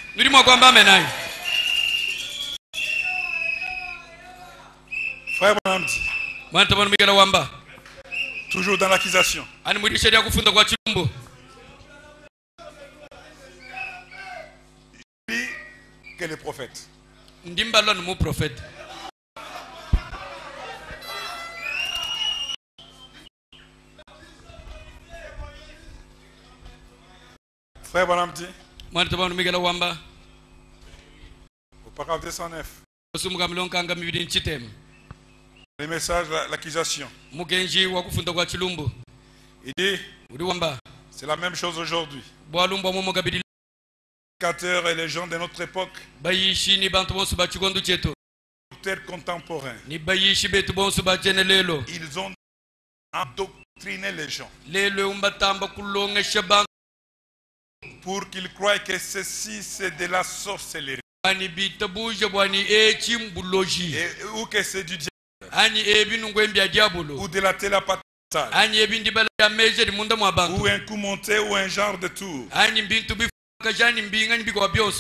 Frère Branham, toujours dans l'accusation. Je dis que le prophète. Frère Branham dit au paragraphe 209 le message, l'accusation. Il dit c'est la même chose aujourd'hui. Les prédicateurs et les gens de notre époque, contemporains, ils ont endoctriné les gens pour qu'ils croient que ceci c'est de la sorcellerie ou que c'est du diable ou de la télépathie ou un coup monté ou un genre de tour,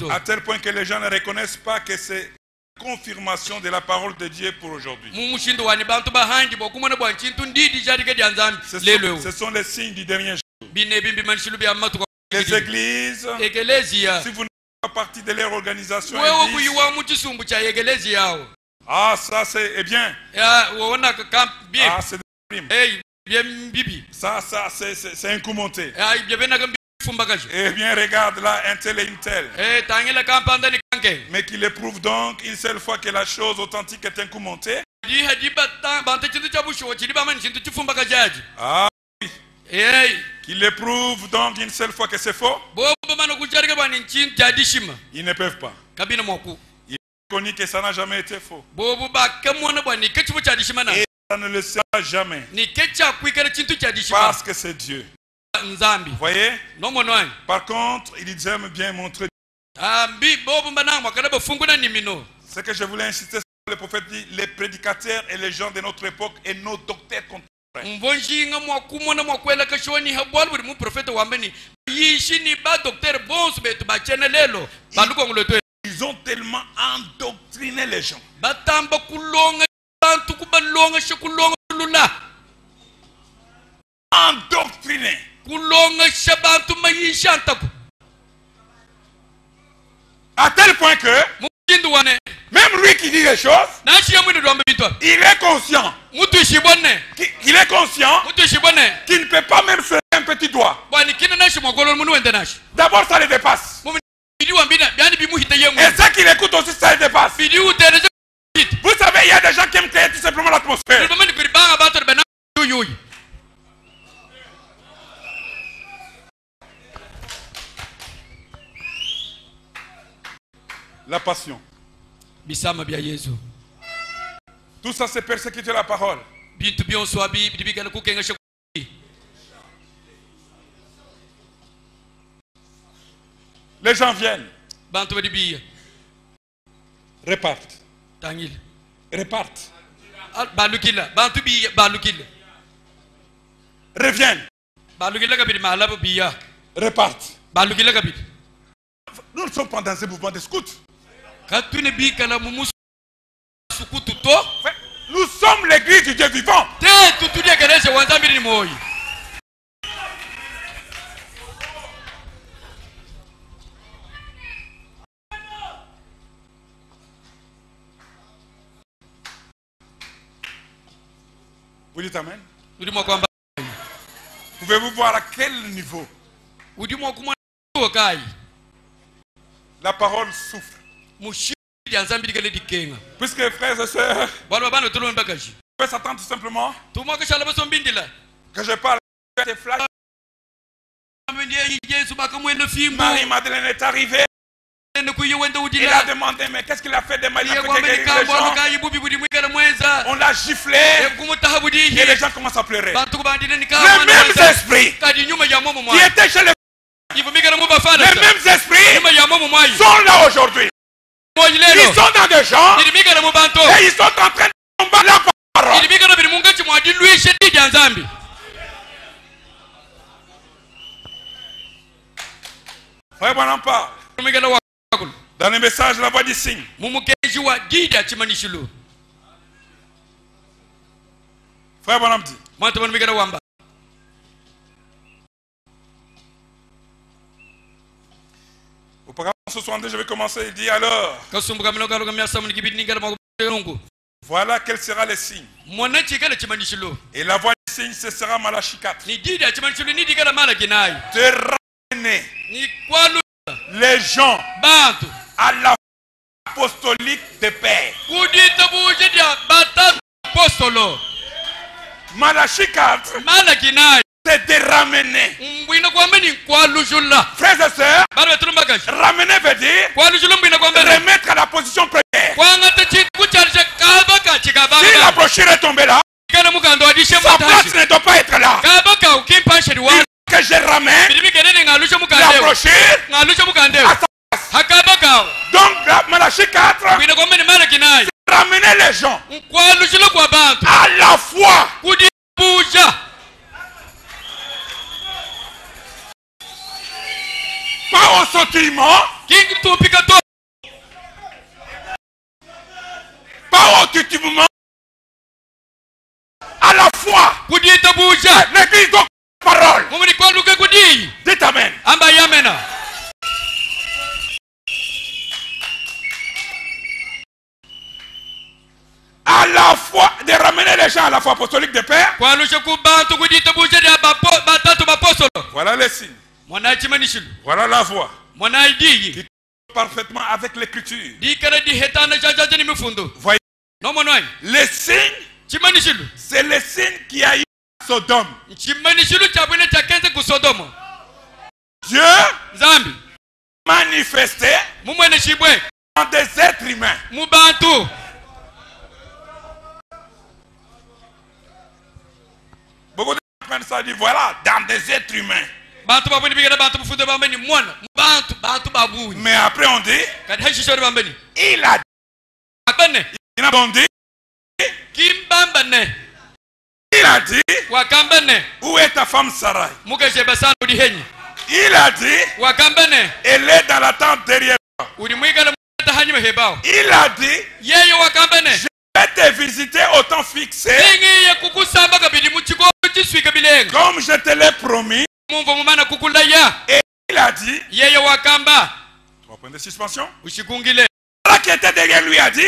à tel point que les gens ne reconnaissent pas que c'est confirmation de la parole de Dieu pour aujourd'hui. Ce sont les signes du dernier jour. Les églises, si vous n'êtes pas partie de leur organisation, ah, ça c'est, eh bien, ah, c'est ça c'est un coup monté. Eh bien, regarde là, un tel et une telle. Mais qu'il éprouve donc une seule fois que la chose authentique est un coup monté. Ah oui. Qu'ils éprouvent donc une seule fois que c'est faux. Ils ne peuvent pas. Il est connu que ça n'a jamais été faux. Et ça ne le sera jamais. Parce que c'est Dieu. Vous voyez? Par contre, ils aiment bien montrer. Ce que je voulais insister sur le prophète dit, les prédicateurs et les gens de notre époque et nos docteurs contemporains. Ils ont tellement endoctriné les gens. Endoctriné. À tel point que même lui qui dit les choses, il est conscient. Il est conscient qu'il ne peut pas même faire un petit doigt. D'abord ça le dépasse. Et ça qu'il écoute aussi, ça le dépasse. Vous savez, il y a des gens qui aiment créer tout simplement l'atmosphère. La passion. Tout ça c'est persécuter la parole. Les gens viennent. Repartent. Repartent. Reviennent. Repartent. Nous ne sommes pas dans un mouvement de scouts. Nous sommes l'église du Dieu vivant. Vous dites amen? Pouvez-vous voir à quel niveau la parole souffre? Puisque frères et sœurs, peut s'attendre tout simplement que je parle de ces flashs. Marie-Madeleine est arrivée. Il a demandé, mais qu'est-ce qu'il a fait de mal? On l'a giflé. Et les gens commencent à pleurer. Les mêmes esprits qui étaient chez les mêmes esprits sont là aujourd'hui. Ils sont dans des gens et ils sont en train de combattre la parole. Frère Branham parle. Dans le message, la voix du signe. Frère Branham dit. Au paragraphe 62, je vais commencer. Il dit alors. Voilà quel sera le signe. Et la voix du signe, ce sera Malachie 4. De ramener les gens à l'apostolique de paix. Malachie 4, c'est de ramener. Frères et sœurs, ramener veut dire remettre à la position première. Si la brochure est tombée là, sa place ne doit pas être là. Que je ramène la brochure à sa place. Donc Malachie 4, c'est ramener les gens à la foi. Pas au sentiment, pas au titubement, à la foi. L'église doit parole. Dites amen. À la fois de ramener les gens à la foi apostolique de paix. Voilà les signes. Voilà la voix qui parfaitement avec l'écriture. Voyez, les signes, c'est les signes qui a eu Sodome. Dieu manifesté dans des êtres humains. Beaucoup de gens ça dit voilà, dans des êtres humains. Mais après on dit, il a dit, il a dit, où est ta femme Sarai? Il a dit, elle est dans la tente derrière toi. Il a dit, je vais te visiter au temps fixé, comme je te l'ai promis. Et il a dit, 3 points de suspension. Là qui était derrière lui a dit,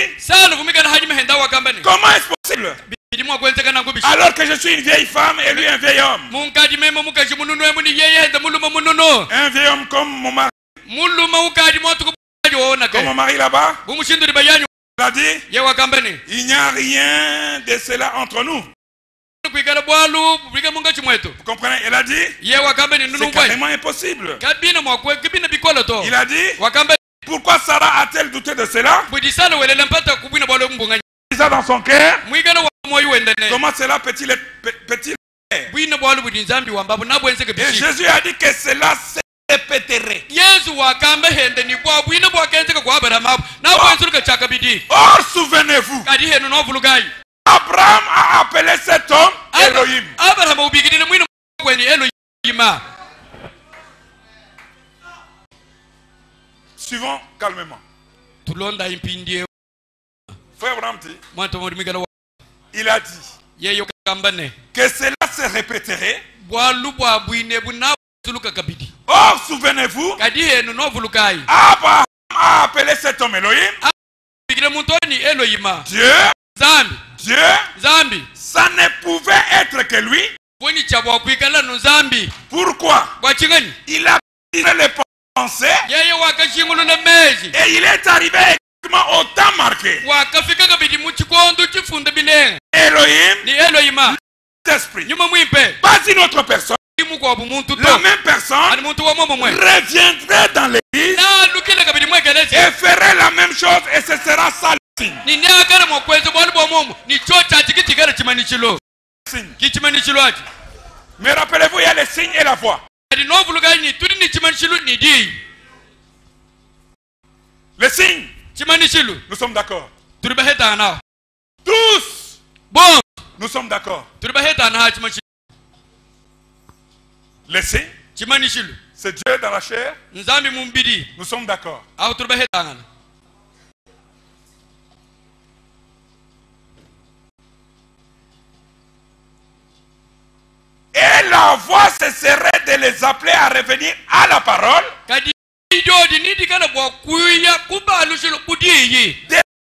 comment est-ce possible? Alors que je suis une vieille femme et lui un vieil homme. Un vieil homme comme mon mari. Comme mon mari là-bas. Il a dit, il n'y a rien de cela entre nous. Vous comprenez? Il a dit, c'est carrément impossible. Il a dit, pourquoi Sarah a-t-elle douté de cela? Ça dans son cœur. Comment cela peut-il être et Jésus a dit que cela se répéterait. Or, souvenez-vous, Abraham a appelé cet homme Elohim. Suivons calmement. Frère Abraham dit, il a dit que cela se répéterait. Or, souvenez-vous, Abraham a appelé cet homme Elohim. Dieu, ça ne pouvait être que lui. Pourquoi? Il a tiré les pensées et il est arrivé au temps marqué. Elohim, l'esprit, pas une autre personne. La même personne reviendrait dans l'église et ferait la même chose et ce sera ça le signe. Mais rappelez-vous, il y a les signes et la voix. Les signes, nous sommes d'accord. Tous, nous sommes d'accord. Les signes, c'est Dieu dans la chair. Nous sommes d'accord. Et la voix, ce serait de les appeler à revenir à la parole. De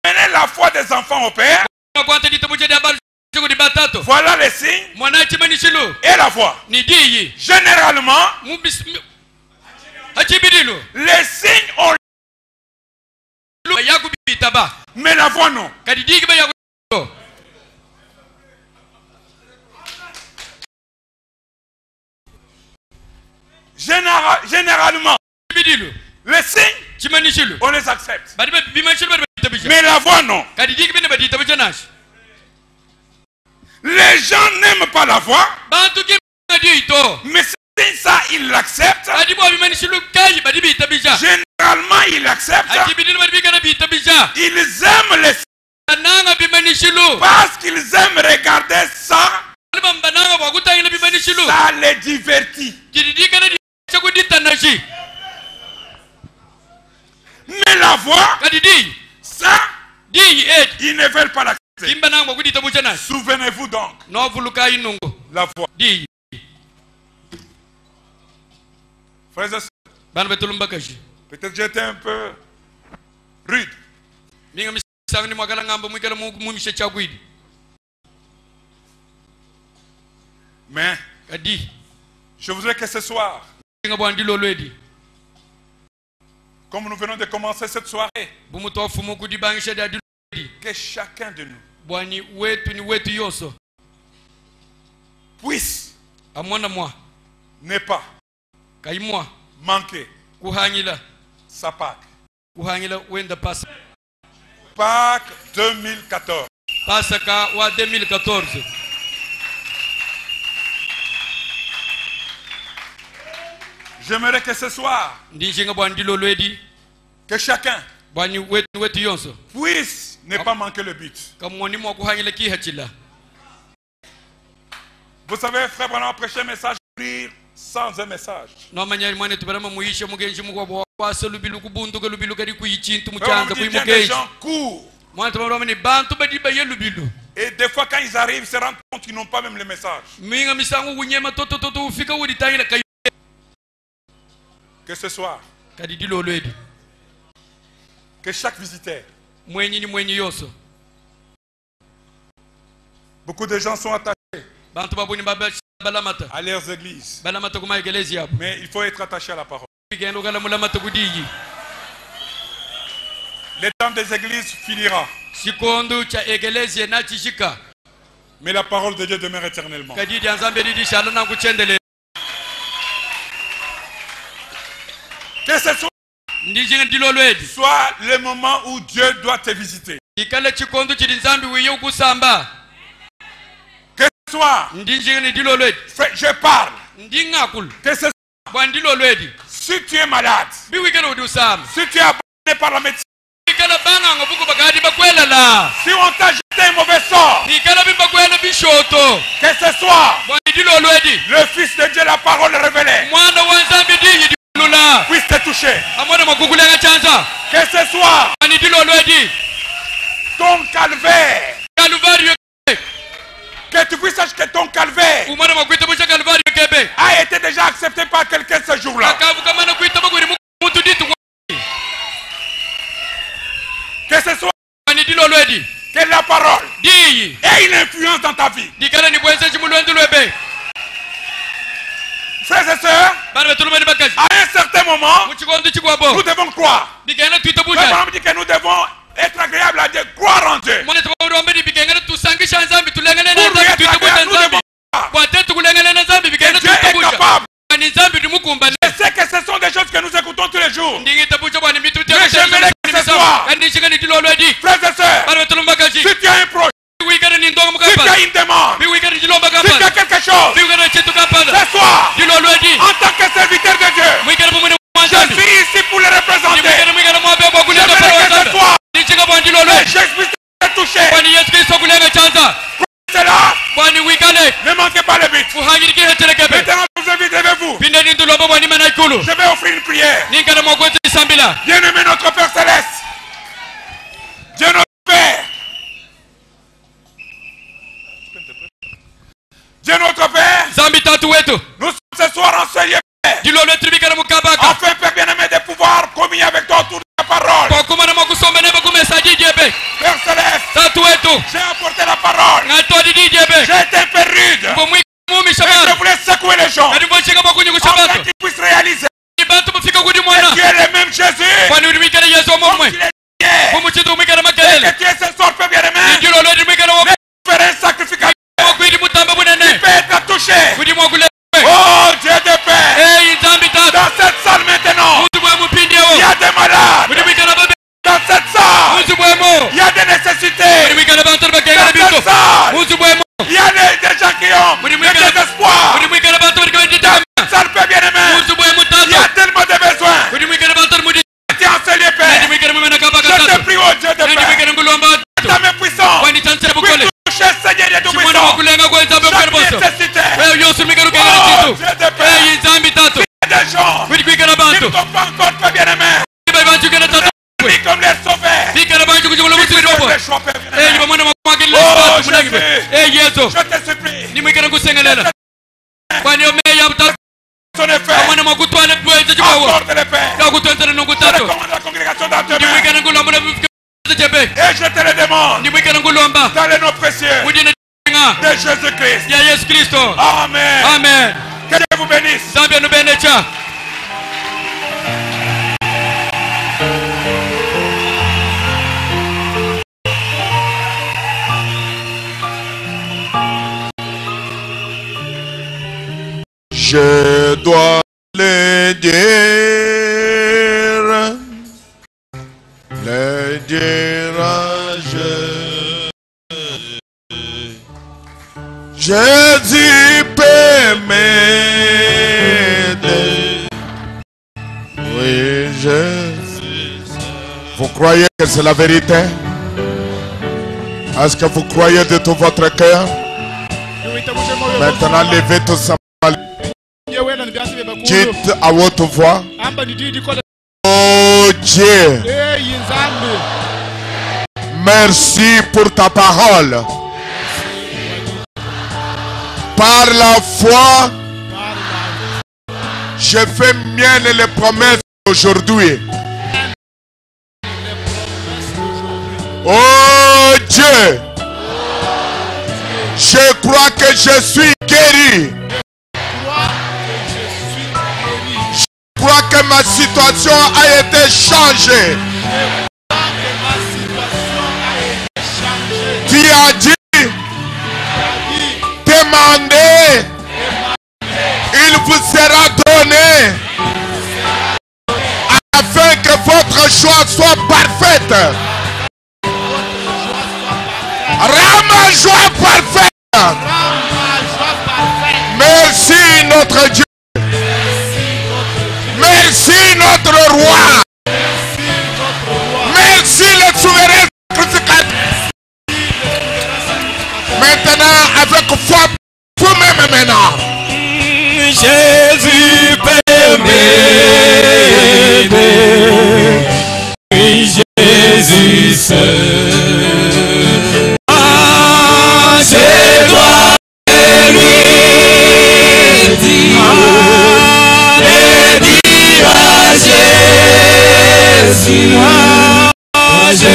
mener la foi des enfants au Père. Voilà les signes et la voix. Généralement, les signes ont mais la voix non. Généralement, les signes, on les accepte. Mais la voix non. Les gens n'aiment pas la voix. Mais ça, ils l'acceptent. Généralement, ils l'acceptent. Ils aiment les signes parce qu'ils aiment regarder ça. Ça les divertit. Mais la voix, ça, ils ne veulent pas l'accepter. Souvenez-vous donc, la voix. Frères et sœurs, peut-être j'étais un peu rude. Mais je voudrais que ce soir, comme nous venons de commencer cette soirée, que chacun de nous puisse ne pas manquer sa Pâque. Pâque 2014. Pasaka wa 2014. J'aimerais que ce soir, que chacun puisse ne pas manquer le but. Vous savez, frère Branham a prêché un message sans un message. Les gens courent. Et des fois quand ils arrivent, ils se rendent compte qu'ils n'ont pas même le message. Que ce soir, que chaque visiteur, beaucoup de gens sont attachés à leurs églises, mais il faut être attaché à la parole. Le temps des églises finira, mais la parole de Dieu demeure éternellement. Que ce soit le moment où Dieu doit te visiter. Que ce soit, je parle. Que ce soit, si tu es malade, si tu es abandonné par la médecine, si on t'a jeté un mauvais sort, que ce soit le Fils de Dieu, la parole révélée, puisse te toucher. Que ce soit ton calvaire, que tu puisses sacher que ton calvaire a été déjà accepté par quelqu'un ce jour-là. Que ce soit que la parole ait une influence dans ta vie. Frères et sœurs, à un certain moment, nous devons croire. La Bible dit que nous devons être agréables à Dieu, croire en Dieu. Pour lui être agréable, nous devons croire que Dieu est capable. Je sais que ce sont des choses que nous écoutons tous les jours. Mais j'aimerais que ce soir, frères et sœurs, si tu as un projet, si tu as une demande, si tu as quelque chose, ce soir, en tant que serviteur de Dieu, je suis ici pour le représenter. J'aimerais que ce soir, Jésus puisse te toucher. C'est là, ne manquez pas le but. Maintenant, vous invitez-vous. Je vais offrir une prière. Bien-aimé notre Père Céleste, Dieu notre Père, Dieu notre Père, nous sommes ce soir en ce lieu, afin, Père bien-aimé, de pouvoir communier avec toi autour de ta parole. Père Céleste, j'ai apporté la parole. J'ai été un peu rude. Et je voulais secouer les gens afin qu'ils puissent réaliser que tu es le même Jésus comme tu l'es hier. Et que tu es ce soir, Père bien-aimé, mais faire un sacrificateur qui peut être touché. Oh Dieu de paix, dans cette salle maintenant, il y a des malades. Dans cette salle, il y a des nécessités. Dans cette salle, il y a des gens qui ont des désespoirs. Dans cette salle, Père bien-aimé, il y a tellement de besoins. Tu es en ce lieu, Père. Je te prie, oh Dieu de paix, ta main puissante, puis toucher, Seigneur de Tout-Puissant, chaque nécessité. Oh Dieu de paix, il y a des gens qui ne sont pas encore, Père bien-aimé, comme les sauveurs. Puis comme les choix, Père bien-aimé. Oh Jésus, je te supplie. Son effet, accorde les pères. Je recommande la congrégation dans tes mains. Et je te le demande dans les noms précieux de Jésus-Christ. Amen. Amen. Que Dieu vous bénisse. Je dois le dire à Jésus peut m'aider. Oui, Jésus. Vous croyez que c'est la vérité? Est-ce que vous croyez de tout votre cœur? Maintenant, levez tous ensemble. Dites à haute voix. Oh Dieu, merci pour ta parole. Par la foi, je fais mienne les promesses aujourd'hui. Oh Dieu, je crois que je suis guéri. Je crois que ma situation a été changée. Tu as dit, demandez, il vous sera donné, afin que votre choix soit parfaite. Rends ma joie parfaite. Merci notre Dieu. Merci notre roi. Merci le souverain sacrificateur. Maintenant, avec foi, vous-même maintenant. Jésus peut m'aider. Oui, Jésus seul. Ah, je dois lui dire. Le dire à Jésus. Ah, je